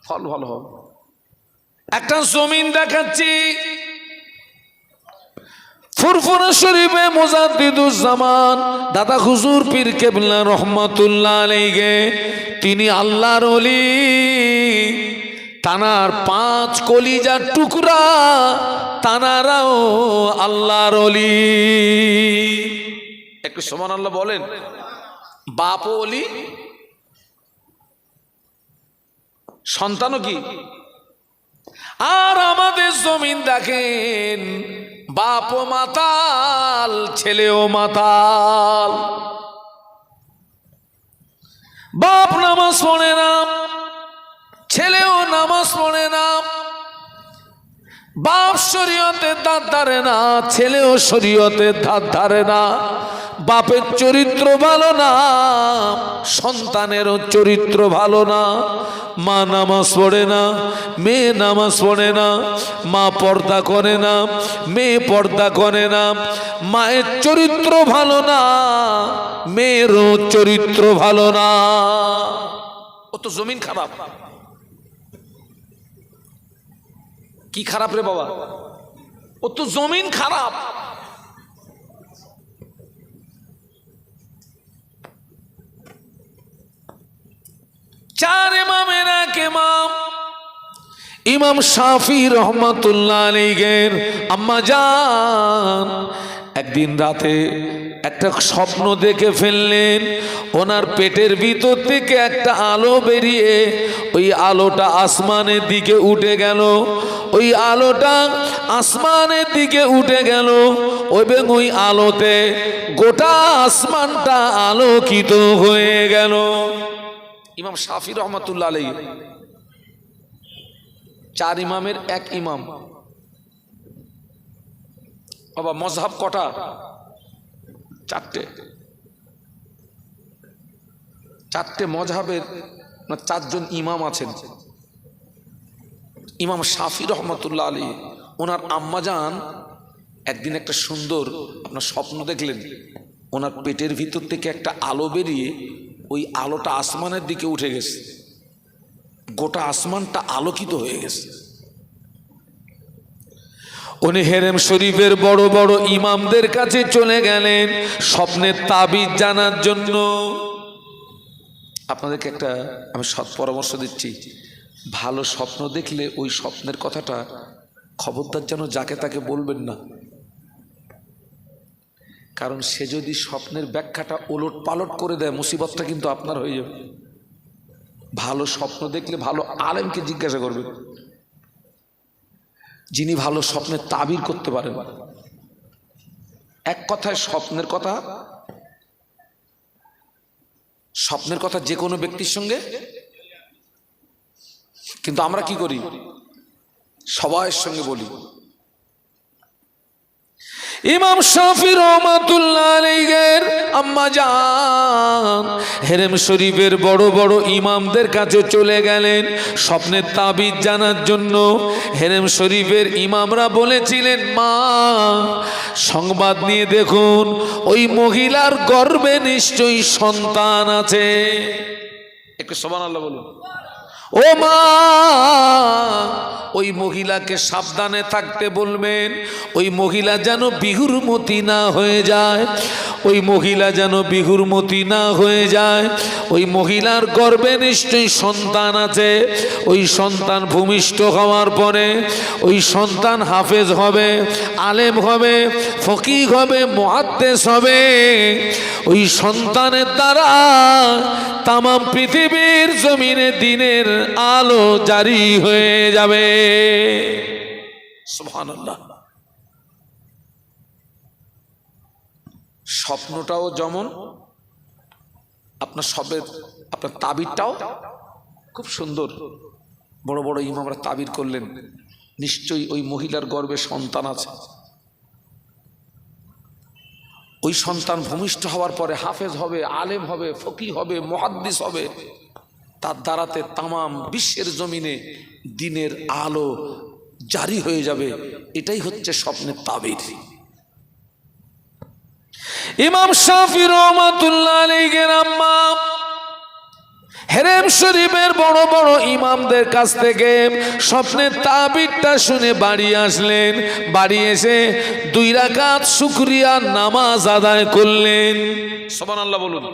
[SPEAKER 1] ফল ভালো হবে। একটা জমিন দেখাচ্ছি, ফুরফুরা শরীফে মুজাদ্দিদুজ্জামান দাদা হুজুর পীর কেবলা রহমাতুল্লাহ আলাইহি, তিনি আল্লাহর ওলি, তানার 5 কলিজার টুকরা, তানারাও আল্লাহর ওলি। একটু সুবহানাল্লাহ বলেন। বাপ ওলি, সন্তানও কি? আর আমাদের জমিন দেখেন, বাপ মাতাল, ছেলেও মাতাল। বাপ নামাজ পড়ে না, ছেলেও নামাজ পড়ে না। বাপ শরীয়তের ধার ধারে না, ছেলেও শরীয়তের ধার ধারে না। বাপের চরিত্র ভালো না, সন্তানেরও চরিত্র ভালো না। মা নামাজ পড়ে না, মেয়ে নামাজ পড়ে না। মা পর্দা করে না, মেয়ে পর্দা করে না। মায়ের চরিত্র ভালো না, মেয়েরও চরিত্র ভালো না। ও তো জমিন খারাপ। কি খারাপ রে বাবা? ও তো জমিন খারাপ। চার ইমামের এক ইমাম, ইমাম শাফি রহমাতুল্লাহ আলাইহির আম্মা জান একদিন রাতে একটা স্বপ্ন দেখে ফেললেন। ওনার পেটের ভিতর থেকে একটা আলো বেরিয়ে ওই আলোটা আসমানের দিকে উঠে গেল। ওই আলোটা আসমানের দিকে উঠে গেল এবং ওই আলোতে গোটা আসমানটা আলোকিত হয়ে গেল। ইমাম শাফি রহমাতুল্লাহ আলাইহি, 4 ইমামের এক ইমাম। বাবা মজহাব কটা? 4টে। 4টে মজহাবের 4 জন ইমাম আছেন। ইমাম শাফি রহমাতুল্লাহ আলাইহি, ওনার আম্মাজান একদিন একটা সুন্দর আপনার স্বপ্ন দেখলেন। ওনার পেটের ভিতর থেকে একটা আলো বেরিয়ে ওই আলোটা আসমানের দিকে উঠে গেছে, গোটা আসমানটা আলোকিত হয়ে গেছে। উনি হেরেম শরীফের বড় বড় ইমামদের কাছে চলে গেলেন স্বপ্নের তাবিজ জানার জন্য। আপনাদেরকে একটা আমি সৎ পরামর্শ দিচ্ছি, ভালো স্বপ্ন দেখলে ওই স্বপ্নের কথাটা খবরদার যেন যাকে তাকে বলবেন না। কারণ সে যদি স্বপ্নের ব্যাখ্যাটা ওলট পালট করে দেয়, মুসিবতটা কিন্তু আপনার হয়ে যাবে। ভালো স্বপ্ন দেখলে ভালো আলেমকে জিজ্ঞাসা করবেন, যিনি ভালো স্বপ্নের তাবির করতে পারেন। এক কথায় স্বপ্নের কথা যে কোনো ব্যক্তির সঙ্গে, কিন্তু আমরা কি করি? সবার সঙ্গে বলি। ইমাম শাফি রহমাতুল্লাহ আলাইহির আম্মা জান হেরেম শরীফের বড় বড় ইমামদের কাছে চলে গেলেন স্বপ্নের তাবিজ জানার জন্য। হেরেম শরীফের ইমামরা বলেছিলেন, মা সংবাদ নিয়ে দেখুন, ওই মহিলার গর্ভে নিশ্চয়ই সন্তান আছে। একটু সুবহানাল্লাহ বলুন। ও মা, ওই মহিলাকে সাবধানে থাকতে বলবেন, ওই মহিলা যেন বিহুরমতি না হয়ে যায়, ওই মহিলা যেন বিহুরমতি না হয়ে যায়। ওই মহিলার গর্ভে নিশ্চয়ই সন্তান আছে। ওই সন্তান ভূমিষ্ঠ হওয়ার পরে ওই সন্তান হাফেজ হবে, আলেম হবে, ফকিহ হবে, মুহাদ্দিস হবে। ওই সন্তানের দ্বারা তামাম পৃথিবীর জমিনে দিনের আলো জারি হয়ে যাবে। সুবহানাল্লাহ। স্বপ্নটাও যেমন আপনার আপনার তাবিরটাও খুব সুন্দর। বড় বড় ইমামরা তাবির করলেন, নিশ্চয়ই ওই মহিলার গর্ভে সন্তান আছে। ওই সন্তান ভূমিষ্ঠ হওয়ার পরে হাফেজ হবে, আলেম হবে, ফকিহ হবে, মুহাদ্দিস হবে। তার দ্বারাতে তামাম বিশ্বের জমিনে দিনের আলো জারি হয়ে যাবে। এটাই হচ্ছে স্বপ্নের তাবির। ইমাম শাফি রহমাতুল্লাহ আলাইহির আম্মা হেরেম শরীফের বড় বড় ইমামদের কাছ থেকে স্বপ্নের তাবিরটা শুনে বাড়ি আসলেন। বাড়ি এসে 2 রাকাত শুকরিয়ার নামাজ আদায় করলেন। সুবহানাল্লাহ বলুন,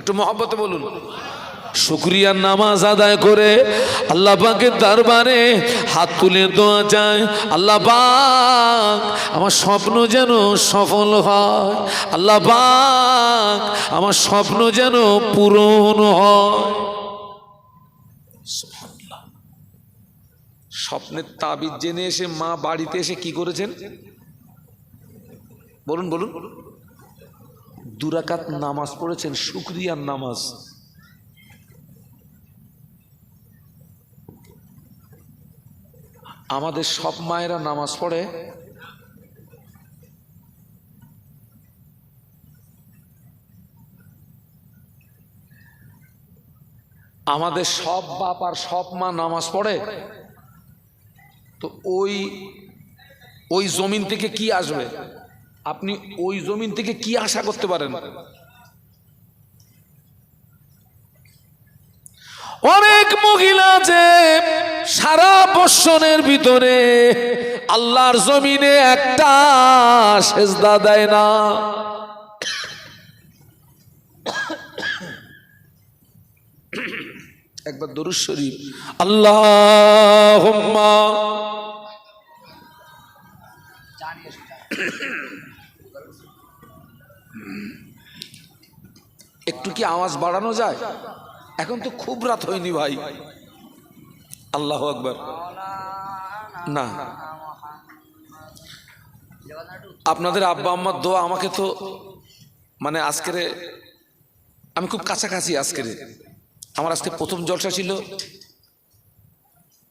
[SPEAKER 1] একটু মহব্বতে বলুন। শুকরিয়ার নামাজ আদায় করে আল্লাহ পাকের দরবারে হাত তুলে দোয়া চায়, আল্লাহ পাক আমার স্বপ্ন যেন সফল হয়, আল্লাহ পাক আমার স্বপ্ন যেন পূরণ হয়। সুবহানাল্লাহ। স্বপ্নের তাবিজ জেনে এসে মা বাড়িতে এসে কি করেছেন বলুন বলুন? 2 রাকাত নামাজ পড়েছেন, শুকরিয়ার নামাজ। আমাদের সব মায়েরা নামাজ পড়ে, আমাদের সব বাপ আর সব মা নামাজ পড়ে। তো ওই জমিন থেকে কি আসবে? আপনি ওই জমিন থেকে কি আশা করতে পারেন? অনেক মহিলা যে সারা বৎসরের ভিতরে আল্লাহর জমিনে একটা সেজদা দেয় না। একবার দরুদ শরীফ, আল্লাহুম্মা একটু কি আওয়াজ বাড়ানো যায়? এখন তো খুব রাত হয়নি ভাই। আল্লাহু আকবার। না, আপনাদের আব্বা আম্মার দোয়া আমাকে তো মানে আজকের আমি খুব কাছাকাছি। আজকের আমার আজকে প্রথম জলসা ছিল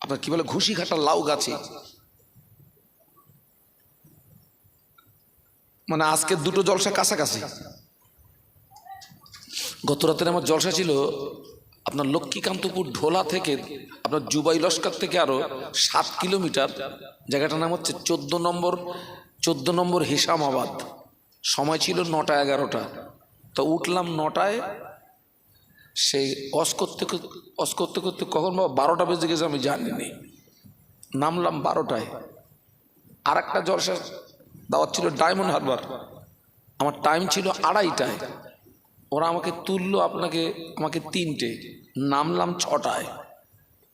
[SPEAKER 1] আপনার কি বলে ঘুষিঘাটা লাউ গাছে। মানে আজকে 2টো জলসা কাছাকাছি। গত রাতের আমার জলসা ছিল আপনার লক্ষ্মীকান্তপুর ঢোলা থেকে আপনার জুবাই লস্কর থেকে আরো 7 কিলোমিটার। জায়গাটার নাম হচ্ছে 14 নম্বর হিসামাবাদ। সময় ছিল 9টা 11টা। তো উঠলাম 9টায়, সেই অস করতে করতে কখন 12টা বেজে গেছে আমি জানিনি। নামলাম 12টায়। আর একটা জলসা দাওয়াত ছিল ডায়মন্ড হারবার, আমার টাইম ছিল 2:30টায়। ওরা আমাকে তুললো আমাকে 3টে, নামলাম 6টায়,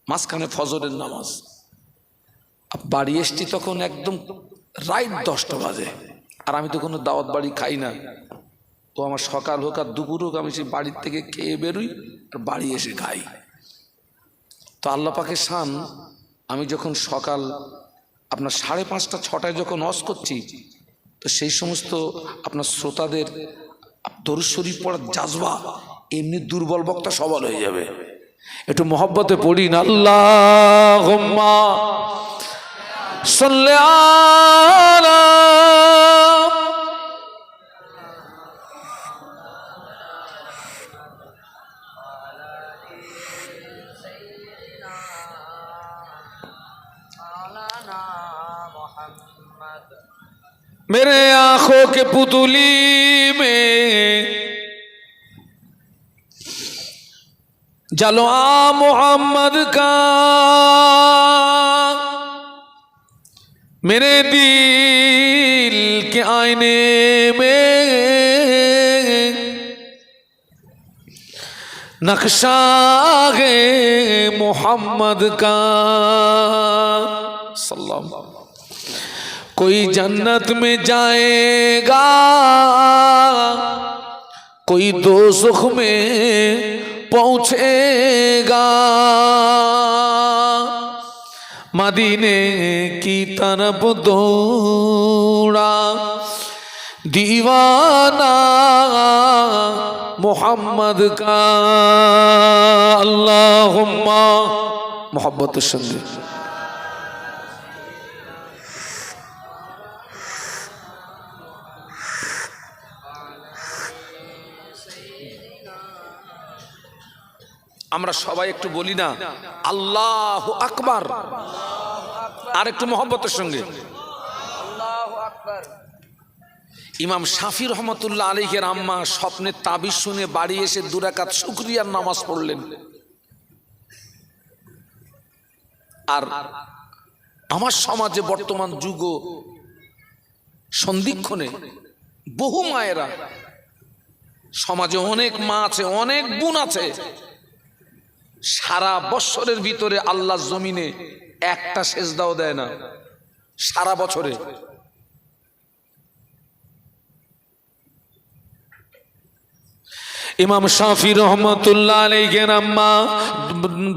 [SPEAKER 1] মাঝখানে ফজরের নামাজ। বাড়ি এসছি তখন একদম রাইট 10টা বাজে। আর আমি তো কোনো দাওয়াত বাড়ি খাই না। তো আমার সকাল হোক আর দুপুর হোক আমি সেই বাড়ির থেকে খেয়ে বেরোই আর বাড়ি এসে খাই। তো আল্লাহ পাকের শান, আমি যখন সকাল আপনার 5:30 6টায় যখন ওয়াজ করছি, তো সেই সমস্ত আপনার শ্রোতাদের দরুদ শরীফ পড়ার জাজবা, এমনি দুর্বল বক্তা সবল হয়ে যাবে। একটু মহব্বতে পড়ি না, আল্লাহুম্মা সাল্লি আলা मेरे आंखों के पुतली में जलवा मोहम्मद का, मेरे दिल के आईने में नक्शा है मोहम्मद का। सल्लल्लाहु। कोई जन्नत में जाएगा, कोई दोज़ख में पहुंचेगा, मदीने की तरफ दौड़ा दीवाना मोहम्मद का। अल्लाहुम्मा मोहब्बत संगे আমরা সবাই একটু বলি না আল্লাহু আকবার, আর একটু মোহব্বতের সঙ্গে আল্লাহু আকবার। ইমাম শাফি রহমতুল্লাহ আলাইহির আম্মা স্বপ্নের তাবিজ শুনে বাড়ি এসে 2 রাকাত শুকরিয়ার নামাজ পড়লেন। আর আমার সমাজে বর্তমান যুগ সন্ধিক্ষণে বহু মায়েরা, সমাজে অনেক মা আছে, অনেক বোন আছে, সারা বছরের ভিতরে আল্লাহর জমিনে একটা সেজদাও দেয় না সারা বছরে। ইমাম শাফি রহমতুল্লাহ আলাইহির আম্মা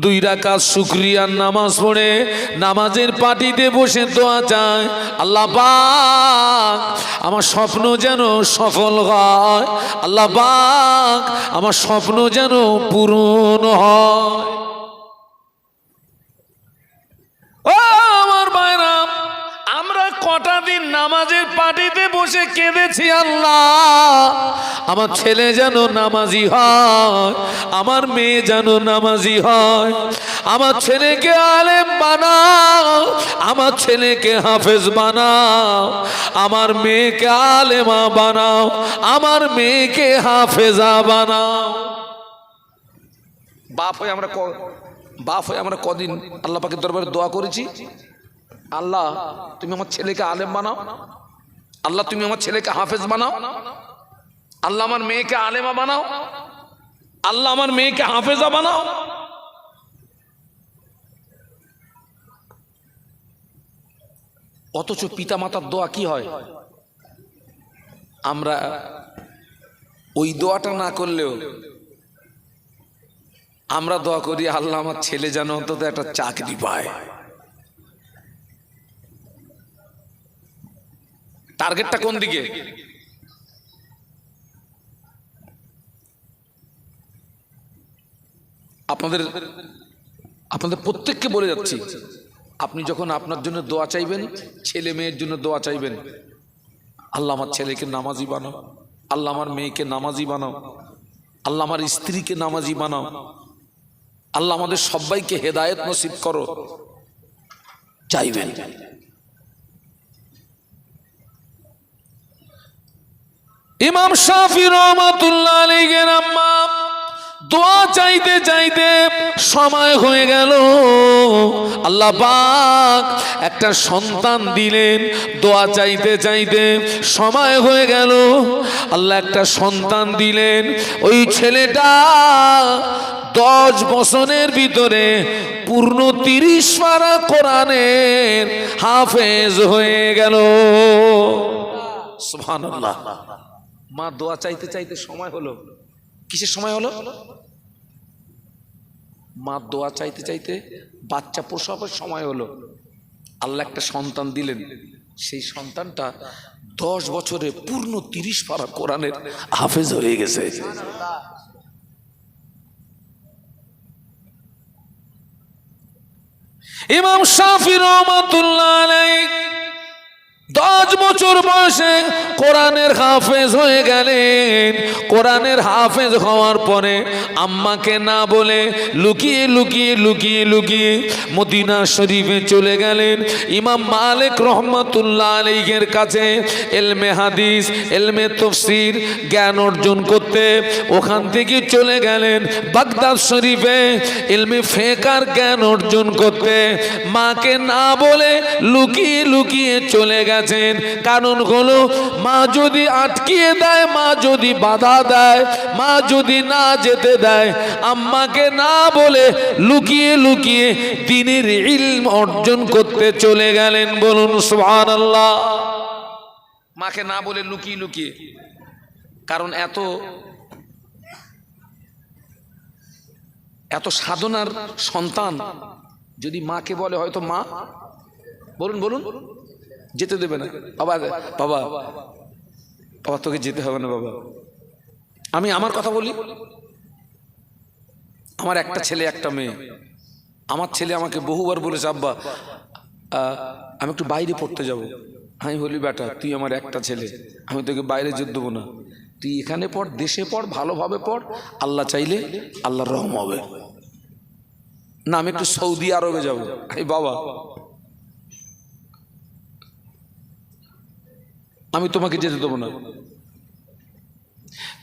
[SPEAKER 1] 2 রাকাত শুকরিয়ার নামাজ পড়ে নামাজের পাটিতে বসে দোয়া চায়, আল্লাহ পাক আমার স্বপ্ন যেন সফল হয়, আল্লাহ পাক আমার স্বপ্ন যেন পূরণ হয়। ও আমার ভাইরা, আমরা কটা দিন নামাজের পাটিতে বসে কেঁদেছি, আল্লাহ আমার ছেলে যেন নামাজি হয়, আমার মেয়ে যেন নামাজি হয়, আমার ছেলেকে আলেম বানাও, আমার ছেলেকে হাফেজ বানাও, আমার মেয়েকে আলেমা বানাও, আমার মেয়েকে হাফেজা বানাও। বাপ হয়ে আমরা কদিন আল্লাহ পাকের দরবারে দোয়া করেছি, আল্লাহ তুমি আমার ছেলেকে আলেম বানাও, আল্লাহ তুমি আমার ছেলেকে হাফেজ বানাও, আল্লাহ আমার মেয়েকে আলেমা বানাও, আল্লাহ আমার মেয়েকে হাফেজা বানাও। অথচ পিতা মাতার দোয়া কি হয়? আমরা ওই দোয়াটা না করলেও আমরা দোয়া করি, আল্লাহ আমার ছেলে যেন অন্তত একটা চাকরি পায়। টার্গেটটা কোন দিকে? আপনাদের প্রত্যেককে বলে যাচ্ছি, আপনি যখন আপনার জন্য দোয়া চাইবেন, ছেলে মেয়ের জন্য দোয়া চাইবেন, আল্লাহ আমার ছেলেকে নামাজি বানাও, আল্লাহ আমার মেয়েকে নামাজি বানাও, আল্লাহ আমার স্ত্রীকে নামাজি বানাও, আল্লাহ আমাদের সবাইকে হেদায়েত নসিব করো, চাইবেন। ইমাম শাফি রহমাতুল্লাহ আলাইহির আম্মা দোয়া চাইতে চাইতে সময় হয়ে গেল, আল্লাহ পাক একটা সন্তান দিলেন। দোয়া চাইতে চাইতে সময় হয়ে গেল, আল্লাহ একটা সন্তান দিলেন। ওই ছেলেটা 10 বছরের ভিতরে পূর্ণ 30 পারা কোরআনের হাফেজ হয়ে গেল। সুবহানাল্লাহ। মা দোয়া চাইতে চাইতে সময় হলো, কিসের সময় হলো? মা দোয়া চাইতে চাইতে বাচ্চা প্রসবের সময় হলো, আল্লাহ একটা সন্তান দিলেন। সেই সন্তানটা 10 বছরে পূর্ণ 30 পারা কোরআনের হাফেজ হয়ে গেছে। ইমাম শাফি রহমাতুল্লাহ আলাইহি 10 বছর বয়সে কোরআনের হাফেজ হয়ে গেলেন। কোরআনের হাফেজ হওয়ার পরে আম্মাকে না বলে লুকিয়ে লুকিয়ে লুকিয়ে লুকিয়ে মদিনা শরীফে চলে গেলেন ইমাম মালিক রহমাতুল্লাহ আলাইহির কাছে ইলমে হাদিস, ইলমে তাফসীর জ্ঞান অর্জন করতে। ওখান থেকে চলে গেলেন বাগদাদ শরীফে ইলমে ফিকহের জ্ঞান অর্জন করতে। মাকে না বলে লুকিয়ে লুকিয়ে চলে গেছেন। কারণ হলো মা যদি আটকিয়ে দেয়, মা যদি বাধা দেয়, মা যদি না যেতে দেয়, আম্মাকে না বলে লুকিয়ে লুকিয়ে দ্বীনের ইলম অর্জন করতে চলে গেলেন। বলুন সুবহানাল্লাহ। মাকে না বলে লুকিয়ে লুকিয়ে, কারণ এত সাধনার সন্তান যদি মাকে বলে, হয়তো মা বলুন বলুন যেতে দেবে না। বাবা বাবা বাবা তোকে যেতে হবে না বাবা। আমি আমার কথা বলি, আমার একটা ছেলে একটা মেয়ে। আমার ছেলে আমাকে বহুবার বলেছে, আব্বা আমি একটু বাইরে পড়তে যাব। আমি বলি, বেটা তুই আমার একটা ছেলে, আমি তোকে বাইরে যেতে দেবো না। তুই এখানে পড়, দেশে পড়, ভালোভাবে পড়, আল্লাহ চাইলে আল্লাহর রহম হবে। না আমি একটু সৌদি আরবে যাব। এই বাবা আমি তোমাকে যেতে দেবো না।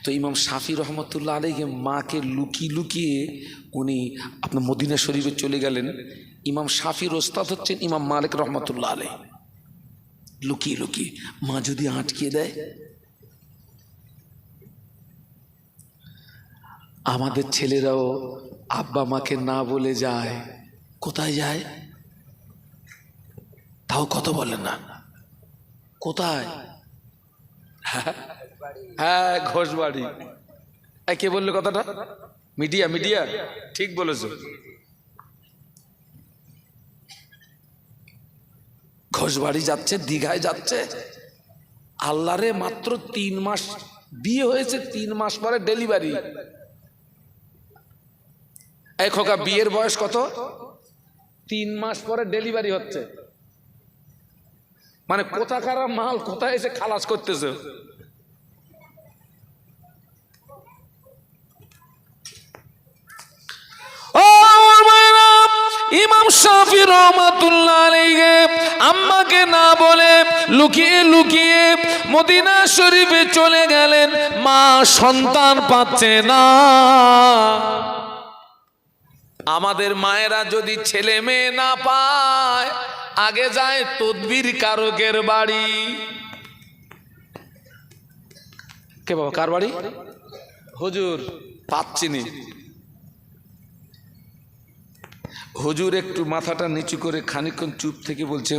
[SPEAKER 1] তো ইমাম শাফি রহমতুল্লাহ আলাইহি মাকে লুকিয়ে লুকিয়ে উনি আপনার মদিনা শরীফে চলে গেলেন। ইমাম শাফির ওস্তাদ হচ্ছেন ইমাম মালিক রহমতুল্লাহ আলাইহি। লুকিয়ে লুকিয়ে মা যদি আটকিয়ে দেয়। আমাদের ছেলেরাও আব্বা মাকে না বলে যায়। কোথায় যায়? তাও কথা বলে না। কোথায়? হ্যাঁ ঘোষবাড়ি। কে বললো কথাটা? মিডিয়া মিডিয়া ঠিক বলেছো। ঘোষবাড়ি যাচ্ছে, দীঘায় যাচ্ছে। আল্লাহরে মাত্র 3 মাস বিয়ে হয়েছে, 3 মাস পরে ডেলিভারি। এই খোকা বিয়ের বয়স কত? 3 মাস পরে ডেলিভারি হচ্ছে। মানে কোথাকার মাল কোথায় এসে খালাস করতেছে। ইমাম শাফি রহমাতুল্লাহ আলাইহি আম্মাকে না বলে লুকিয়ে লুকিয়ে মদিনা শরীফে চলে গেলেন। মা সন্তান পাচ্ছে না। আমাদের মায়েরা যদি ছেলে মেয়ে না পায়, আগে যায় তদবির কারকের বাড়ি। কে বাবা কার বাড়ি? হুজুর পাচ্ছিনি। হুজুর একটু মাথাটা নিচু করে খানিকক্ষণ চুপ থেকে বলছে,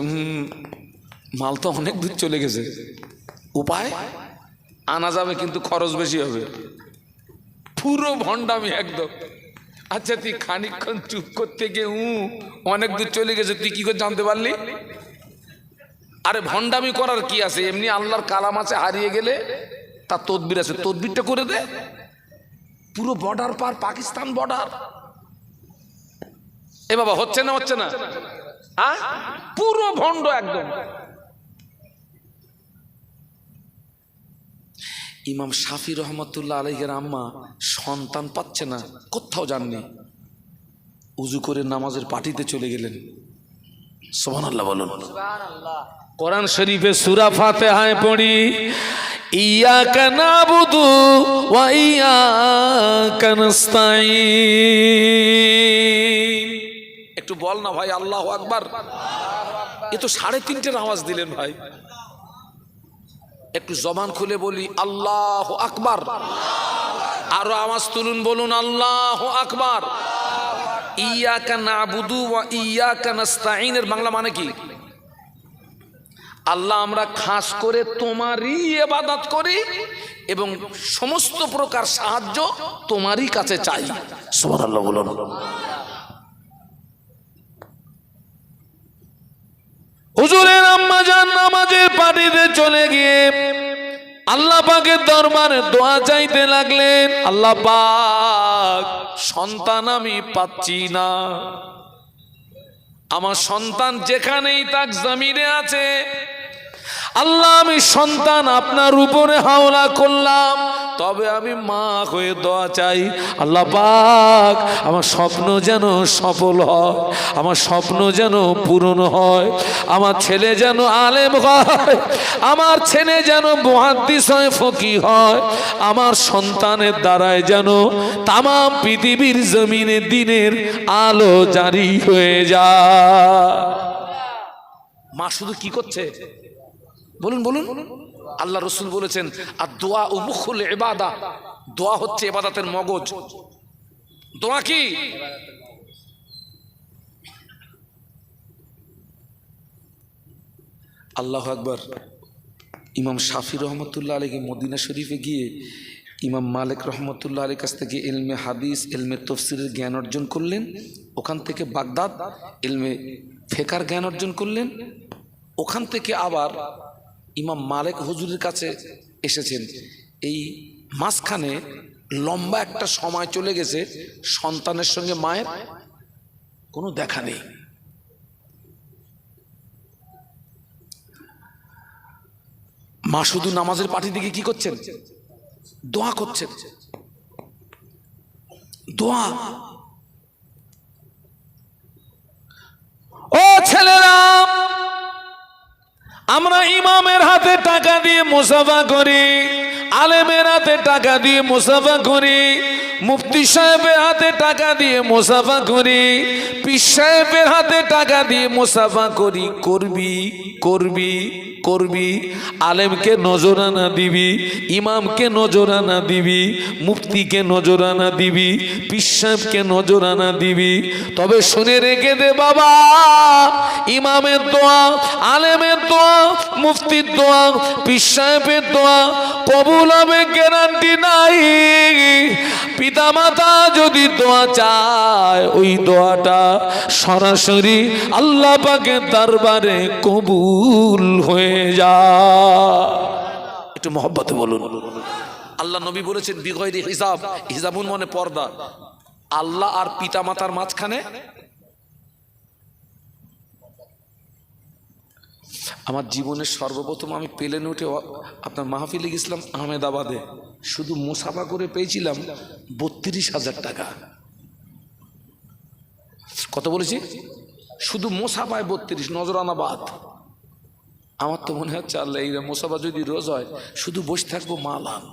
[SPEAKER 1] মাল তো অনেক দূর চলে গেছে, উপায় আনা যাবে কিন্তু খরচ বেশি হবে। পুরো ভণ্ডামি একদম। আচ্ছা তুই খানিকক্ষণ চুপ করতে গিয়ে অনেক দূর চলে গেছে, তুই কি করে জানতে পারলি? আরে ভণ্ডামি করার কি আছে? এমনি আল্লাহর কালাম আছে, হারিয়ে গেলে তার তদবির আছে, তদবিরটা করে দে। পুরো বর্ডার পার, পাকিস্তান বর্ডার। এ বাবা হচ্ছে না হচ্ছে না? পুরো ভণ্ড একদম। ইমাম শাফি রহমতুল্লাহ আলাইহির আম্মা সন্তান পাচ্ছে না, কোথাও যাননি। উজু করে নামাজের পাটিতে চলে গেলেন। সুবহানাল্লাহ বলুন। কোরআন শরীফে সূরা ফাতিহায় পড়ি, ইয়াকা নাবুদু ওয়া ইয়াকা নাস্তাঈন। একটু বল না ভাই আল্লাহু আকবার। এ তো 3:30টার আওয়াজ দিলেন ভাই। একটু জবান খুলে বলি আল্লাহু আকবার। আরো আওয়াজ তুলুন, বলুন আল্লাহু আকবার। ইয়াকা নাবুদু ওয়া ইয়াকা নাস্তাঈনের বাংলা মানে কি? আল্লাহ আমরা খাস করে তোমারই ইবাদত করি এবং সমস্ত প্রকার সাহায্য তোমারই কাছে চাই। সুবহানাল্লাহ বলুন। হুজুরের আম্মা জান নামাজের পাটিতে চলে গিয়ে আল্লাহ পাকের দরবারে দোয়া চাইতে লাগলেন। আল্লাহ পাক সন্তান আমি পাচ্ছি না, আমার সন্তান যেখানেই তাক জমিনে আছে আল্লাহ আমি সন্তান আপনার উপরে হাওলা করলাম, তবে আমি মা হয়ে দোয়া চাই, আল্লাহ পাক আমার স্বপ্ন যেন সফল হয়, আমার স্বপ্ন যেন পূরণ হয়, আমার ছেলে যেন আলেম হয়, আমার ছেলে যেন মুহাদ্দিস হয়, ফকিহ হয়, আমার সন্তানের দ্বারাই যেন তামাম পৃথিবীর জমিনে দিনের আলো জারি হয়ে যায়। মা শুধু কি করছে বলুন বলুন? আল্লাহ রসুল বলেছেন আর দোয়া ও মুখুল ইবাদা, দোয়া হচ্ছে ইবাদতের মগজ। দোয়া কি? আল্লাহু আকবার। ইমাম শাফি রহমতুল্লাহ আলাইহি মদিনা শরীফে গিয়ে ইমাম মালিক রহমতুল্লাহ আলাইহির কাছ থেকে ইলমে হাদিস, ইলমে তফসিরের জ্ঞান অর্জন করলেন। ওখান থেকে বাগদাদ ইলমে ফিকহের জ্ঞান অর্জন করলেন। ওখান থেকে আবার ইমাম মালিক হুজুরের কাছে এসেছেন। এই মাঝখানে লম্বা একটা সময় চলে গেছে, সন্তানের সঙ্গে মায়ের কোনো দেখা নেই। মা শুধু নামাজের পাটি দিকে কি করছেন? দোয়া করছেন। দোয়া। ও ছেলেরা, আমরা ইমামের হাতে টাকা দিয়ে মুসাফা করি, আলেমের হাতে টাকা দিয়ে মুসাফা করি, মুফতি সাহেবের হাতে টাকা দিয়ে মুসাফা করি, পীর সাহেবের হাতে টাকা দিয়ে মুসাফা করি। করবি করবি করবি, আলেমকে নজরানা দিবি, ইমামকে নজরানা দিবি, মুফতিকে নজরানা দিবি, পীর সাহেবকে নজরানা দিবি। তবে শুনে রেখে দে বাবা, ইমামের দোয়া, আলেমের দোয়া, মুফতির দোয়া, পীর সাহেবের দোয়া কবুল হবে গ্যারান্টি নাই। পিতামাতা যদি দোয়া চায়, ওই দোয়াটা সরাসরি আল্লাহ পাকের দরবারে কবুল হয়ে যায়। একটু মহব্বতে বলুন। আল্লাহ নবী বলেছেন বিগয়রি হিসাব, হিসাবুন মানে পর্দা। আল্লাহ আর পিতামাতার মাঝখানে আমার জীবনের সর্বপ্রথম আমি প্লেনে উঠে আপনার মাহফিলে গেছিলাম আহমেদাবাদে, শুধু মুসাফা করে পেয়েছিলাম 32,000 টাকা। কত বলেছি? শুধু মুসাফায় 32, নজরানা বাদ। আমার তো মনে হচ্ছে আল্লাহ এই মুসাফা যদি রোজ হয় শুধু বসে থাকবো মাল আন।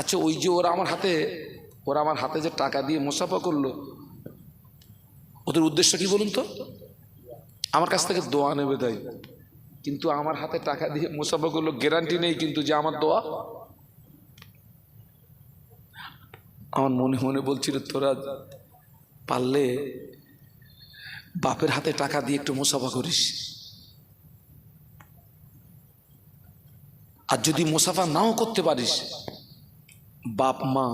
[SPEAKER 1] আচ্ছা, ওই যে ওরা আমার হাতে যে টাকা দিয়ে মুসাফা করলো, ওদের উদ্দেশ্য কি বলুন তো? আমার কাছ থেকে দোয়া নেবে তাই। কিন্তু আমার হাতে টাকা দিয়ে মুসাফা করলো, গ্যারান্টি নেই কিন্তু যে আমার দোয়া। আমার মনে মনে বলছিল তোরা পারলে বাপের হাতে টাকা দিয়ে একটু মুসাফা করিস, আর যদি মুসাফা নাও করতে পারিস, বাপ মা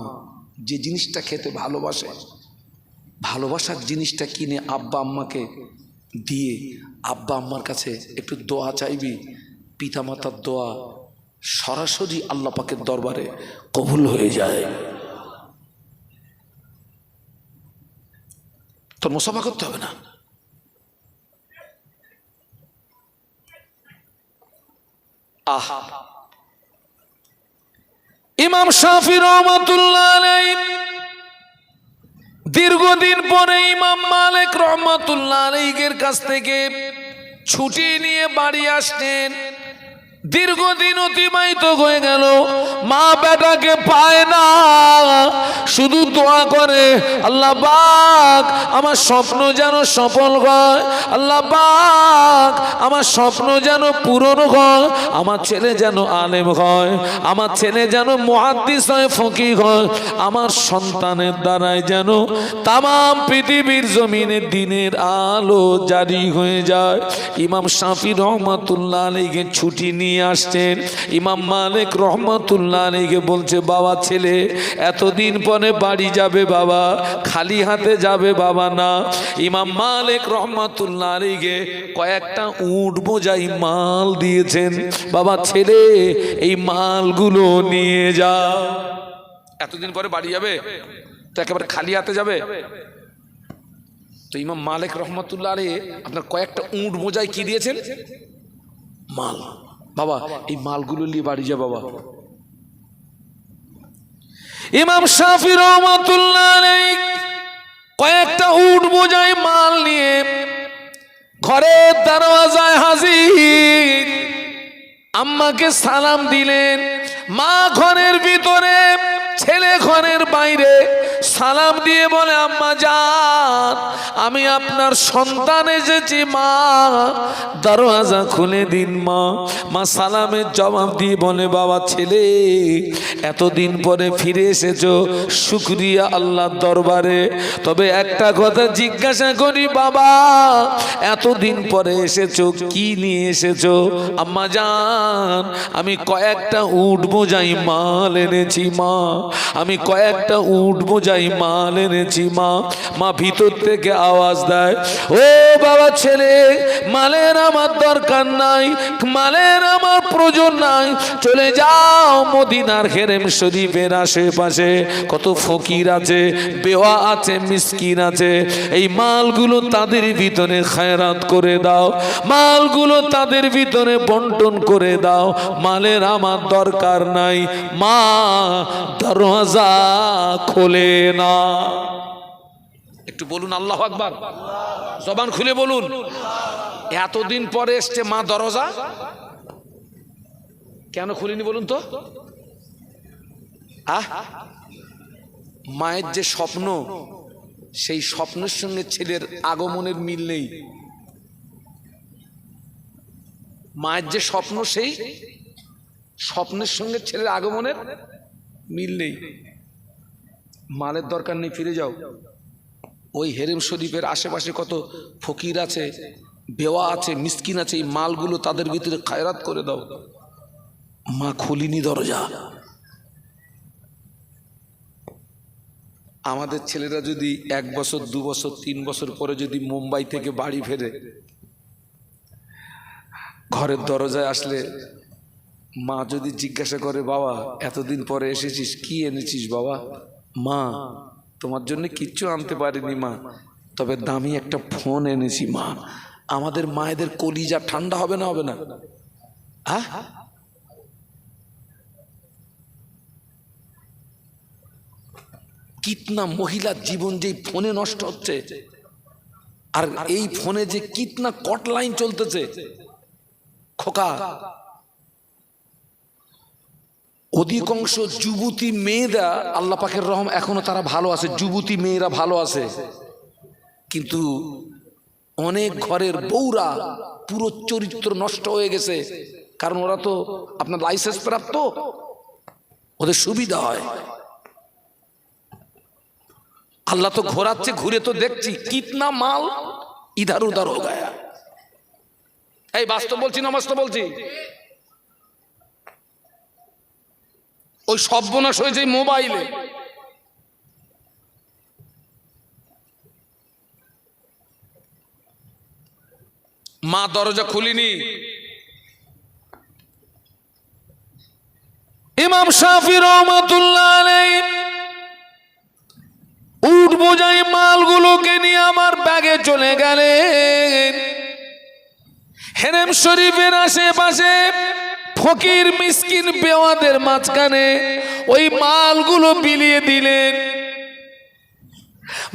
[SPEAKER 1] যে জিনিসটা খেতে ভালোবাসে, ভালোবাসার জিনিসটা কিনে আব্বা আম্মাকে দিয়ে আব্বা আম্মার কাছে একটু দোয়া চাইবি। পিতামাতার দোয়া সরাসরি আল্লাহ পাকের দরবারে কবুল হয়ে যায়। তোর মুসাফা করতে হবে না। আহা, ইমাম শাফি রহমাতুল্লাহ আলাইহি দীর্ঘদিন পরে ইমাম মালিক রহমাতুল্লাহ আলাইহির কাছ থেকে ছুটি নিয়ে বাড়ি আসতেন। দীর্ঘদিন অতিবাহিত হয়ে গেল, মা বেটাকে পায় না, শুধু দোয়া করে আল্লাহ পাক আমার স্বপ্ন যেন সফল হয়, আল্লাহ পাক আমার স্বপ্ন যেন পূরণ হয়, আমার ছেলে যেন আলেম হয়, আমার ছেলে যেন মুহাদ্দিস হয়, ফকিহ হয়, আমার সন্তানের দ্বারাই যেন তামাম পৃথিবীর জমিনে দিনের আলো জারি হয়ে যায়। ইমাম শাফি রহমাতুল্লাহ আলাইহি ছুটি নিয়ে আসছেন। ইমাম মালিক রহমাতুল্লাহ আলাইহি বলছে, বাবা ছেলে এতদিন পরে বাড়ি যাবে বাবা, খালি হাতে যাবে বাবা না। ইমাম মালিক রহমাতুল্লাহ আলাইহি কয়েকটা উট বোঝাই মাল দিয়েছেন, বাবা ছেলে এই মালগুলো নিয়ে যা। এতদিন পরে বাড়ি যাবে তো একেবারে খালি হাতে যাবে? তো ইমাম মালিক রহমাতুল্লাহ আলাইহি আপনার কয়েকটা উট বোঝাই কি দিয়েছেন? মাল। বাবা এই মালগুলো নিয়ে বাড়ি যা বাবা। ইমাম শাফি রহমাতুল্লাহ আলাইহি কয়েকটা উট বোঝাই মাল নিয়ে ঘরের দরওয়াজায় হাজির। আম্মাকে সালাম দিলেন। মা ঘরের ভিতরে, ছেলে ঘরের বাইরে। সালাম দিয়ে বলে, আম্মা জান আমি আপনার সন্তান এসেছি মা, দরওয়াজা খুলে দিন মা। মা সালামের জবাব দিয়ে বলে, বাবা ছেলে এতদিন পরে ফিরে এসেছো, শুকরিয়া আল্লাহর দরবারে। তবে একটা কথা জিজ্ঞাসা করি বাবা, এতদিন পরে এসেছো কি নিয়ে এসেছো? আম্মা জান আমি কয়েকটা উট বোঝাই মাল এনেছি মা, আমি কয়েকটা উট বোঝাই মাল এনেছি মা। মা ভিতর থেকে আওয়াজ দেয়, ও বাবা ছেলে মালের আমার দরকার নাই, মালের আমার প্রয়োজন নাই, চলে যাও মদিনার হেরেম শরীফের আশেপাশে কত ফকির আছে, বেওয়া আছে, মিসকিন আছে, এই মালগুলো তাদের ভিতরে খায়রাত করে দাও, মালগুলো তাদের ভিতরে বন্টন করে দাও, মালের আমার দরকার নাই। মা দরওয়াজা খোলে না। একটু বলুন আল্লাহু আকবার, জবান খুলে বলুন। এতদিন পরে এসছে মা, দরজা কেন খুলিনি বলুন তো? মায়ের যে স্বপ্ন, সেই স্বপ্নের সঙ্গে ছেলের আগমনের মিল নেই। মায়ের যে স্বপ্ন, সেই স্বপ্নের সঙ্গে ছেলের আগমনের মিল নেই। মালের দরকার নেই, ফিরে যাও। ওই হেরেম শরীফের আশেপাশে কত ফকির আছে, বেওয়া আছে, মিসকিন আছে, এই মালগুলো তাদের ভিতরে খায়রাত করে দাও। মা খুলিনি দরজা। আমাদের ছেলেরা যদি 1 বছর 2 বছর 3 বছর পরে যদি মুম্বাই থেকে বাড়ি ফেরে, ঘরের দরজায় আসলে মা যদি জিজ্ঞাসা করে, বাবা এতদিন পরে এসেছিস কি এনেছিস বাবা? মা তোমার জন্য কিচ্ছু আনতে পারিনি মা, তবে দামি একটা ফোন এনেছি মা। আমাদের মায়েদের কলিজা ঠান্ডা হবে না? হবে না? কিতনা মহিলার জীবন যে ফোনে নষ্ট হচ্ছে, আর এই ফোনে যে কিতনা কট লাইন চলতেছে। খোকা, অধিকাংশ যুবতী মেয়েরা আল্লাহ পাকের রহম এখনো তারা ভালো আছে, যুবতী মেয়েরা ভালো আছে, কিন্তু অনেক ঘরের বউরা পুরো চরিত্র নষ্ট হয়ে গেছে। কারণ ওরা তো আপনার লাইসেন্স প্রাপ্ত, ওদের সুবিধা হয়। আল্লাহ তো ঘোরাচ্ছে, ঘুরে তো দেখছি কিতনা মাল ইধার উধার হো গায়া। এই বাস্তব বলছি না বাস্তব বলছি? ওই সর্বনাশ হয়েছে মোবাইলে। মা দরজা খুলিনি। ইমাম শাফি রহমাতুল্লাহ আলাইহি উট বোঝাই মালগুলোকে নিয়ে আমার ব্যাগে চলে গেলেন। হেরেম শরীফের আশেপাশে ফকির মিসকিন বেওয়াদের মাঝখানে ওই মালগুলো বিলিয়ে দিলেন,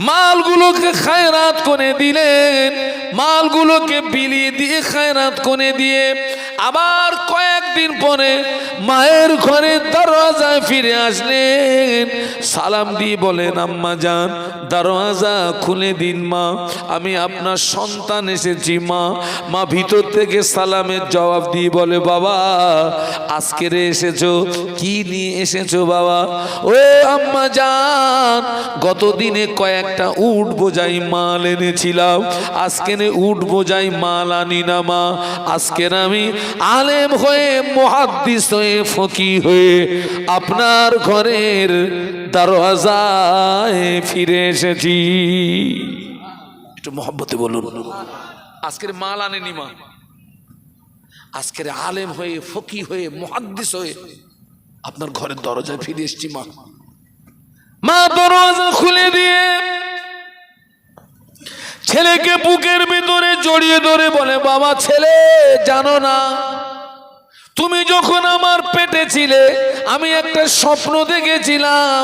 [SPEAKER 1] মালগুলোকে খায়রাত করে দিলেন। মালগুলোকে বিলিয়ে দিয়ে খায়রাত করে দিয়ে আবার কয়েকদিন পরে মায়ের ঘরের দরওয়াজায় ফিরে আসলেন। সালাম দিয়ে বলেন, আম্মা জান দরওয়াজা খুলে দিন মা, আমি আপনার সন্তান এসেছি মা। মা ভিতর থেকে সালামের জবাব দিয়ে বলে, বাবা আজকে এসেছো, কি নিয়ে এসেছো বাবা? ও আম্মা জান গত দিনে কয়েকটা উট বোঝাই মাল এনেছিলাম, আজকে উট বোঝাই মাল আনি না মা। আজকের আমি আলেম হয়ে, মুহাদ্দিস হয়ে, ফকি হয়ে আপনার ঘরের দরওয়াজায় ফিরে এসেছি। একটু মহব্বতে বলুন, আজকের মাল আনেনি মা, আজকের আলেম হয়ে, ফকি হয়ে, মুহাদ্দিস হয়ে আপনার ঘরের দরজায় ফিরে এসেছি মা। মা দরওয়াজা খুলে দিয়ে ছেলেকে বুকের ভিতরে জড়িয়ে ধরে বলে, বাবা ছেলে জানো না তুমি যখন আমার পেটে ছিলে আমি একটা স্বপ্ন দেখেছিলাম,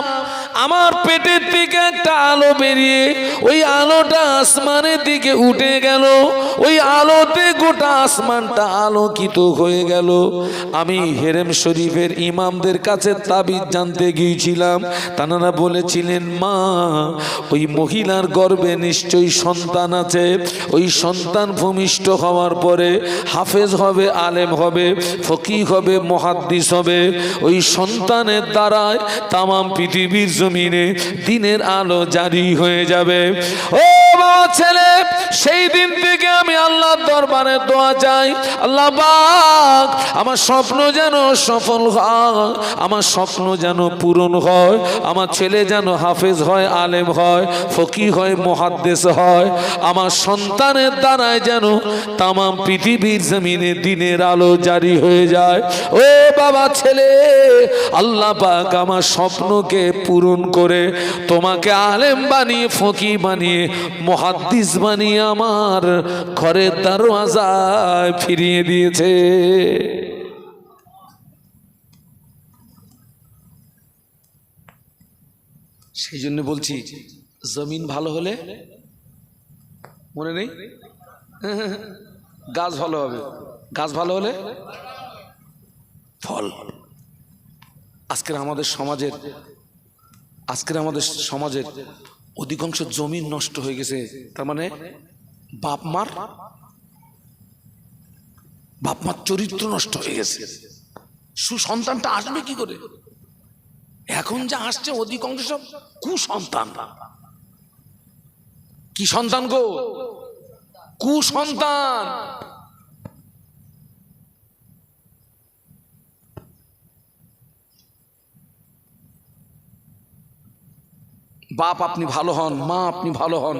[SPEAKER 1] আমার পেটের থেকে একটা আলো বেরিয়ে ওই আলোটা আসমানের দিকে উঠে গেল, ওই আলোতে গোটা আসমানটা আলোকিত হয়ে গেল। আমি হেরেম শরীফের ইমামদের কাছে তাবিজ জানতে গিয়েছিলাম, তারা বলেছিলেন মা ওই মহিলার গর্ভে নিশ্চয়ই সন্তান আছে, ওই সন্তান ভূমিষ্ঠ হওয়ার পরে হাফেজ হবে, আলেম হবে, ফকিহ হবে, মুহাদ্দিস হবে। ওই সন্তানের দ্বারায় তামাম পৃথিবীর জমিনে দিনের আলো জারি হয়ে যাবে। ও বাবা ছেলে, সেই দিন থেকে আমি আল্লাহর দরবারে দোয়া চাই, আল্লাহ পাক আমার স্বপ্ন যেন সফল হয়, আমার স্বপ্ন যেন পূরণ হয়, আমার ছেলে যেন হাফেজ হয়, আলেম হয়, ফকিহ হয়, মুহাদ্দিস হয়, আমার সন্তানের দ্বারায় যেন তামাম পৃথিবীর জমিনে দিনের আলো জারি হয়ে যায়। ও বাবা ছেলে, আল্লাহ পাক আমার স্বপ্নকে পূরণ করে তোমাকে আলেম বানিয়ে, ফকিহ বানিয়ে, মুহাদ্দিস বানিয়ে আমার ঘরের দরওয়াজায় ফিরিয়ে দিয়েছে। সেই জন্য বলছি জমিন ভালো হলে, মনে নেই, গাছ ভালো হবে, গাছ ভালো হলে ফল। আজকের আমাদের সমাজের অধিকাংশ জমিন নষ্ট হয়ে গেছে, তার মানে বাপ মার চরিত্র নষ্ট হয়ে গেছে। সুসন্তানটা আসবে কি করে? এখন যা আসছে অধিকাংশ সব কুসন্তান। কি সন্তান গো? কুসন্তান। বাপ আপনি ভালো হন, মা আপনি ভালো হন,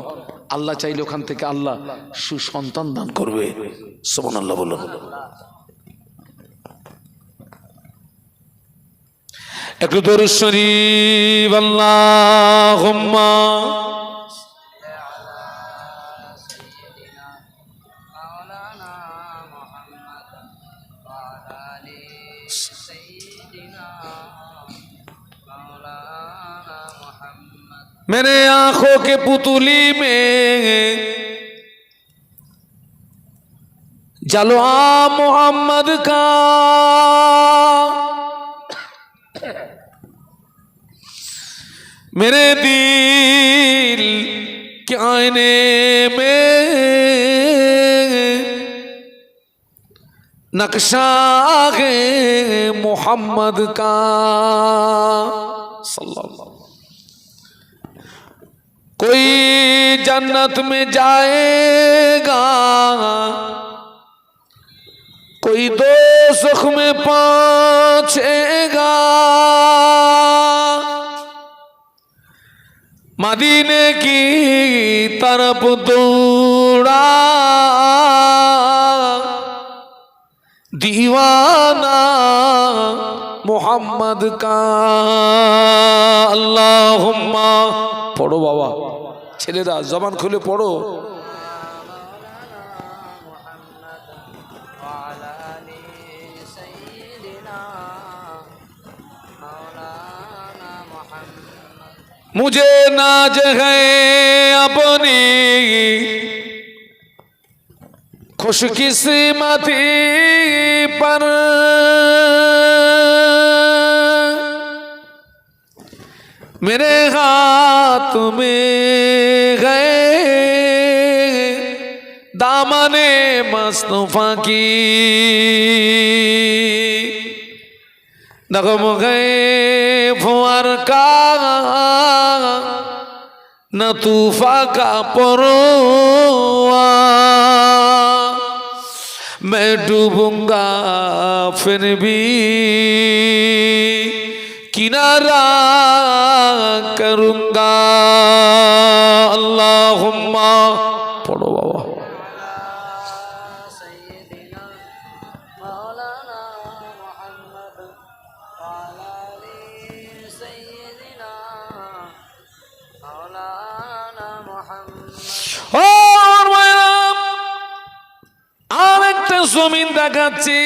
[SPEAKER 1] আল্লাহ চাইলে ওখান থেকে আল্লাহ সুসন্তান দান করবে। সুবহানাল্লাহ বলুন। একটু দরুদ শরীফ আল্লাহুম্মা मेरे आंखों के पुतली में जलवा मोहम्मद का, मेरे दिल के आईने में नक्शा है मोहम्मद का सल्लल्लाहु। कोई जन्नत में जाएगा, कोई दोज़ख में पहुंचेगा, मदीने की तरफ दौड़ा दीवाना मोहम्मद का। अल्लाहुम्मा पढ़ो बाबा, ছেলেরা জবান খুলে পড়ো। मुझे नाज है अपनी खुशकिस्मती पर, मेरे हाथ में गए दामने मुस्तफा की, नगम गए फुआर का न तूफा का परवा, मैं डूबूंगा फिर भी किनारा करूंगा। अल्लाहुम्मा पढ़ो बाबा। আর একটা জমিন দেখাচ্ছি,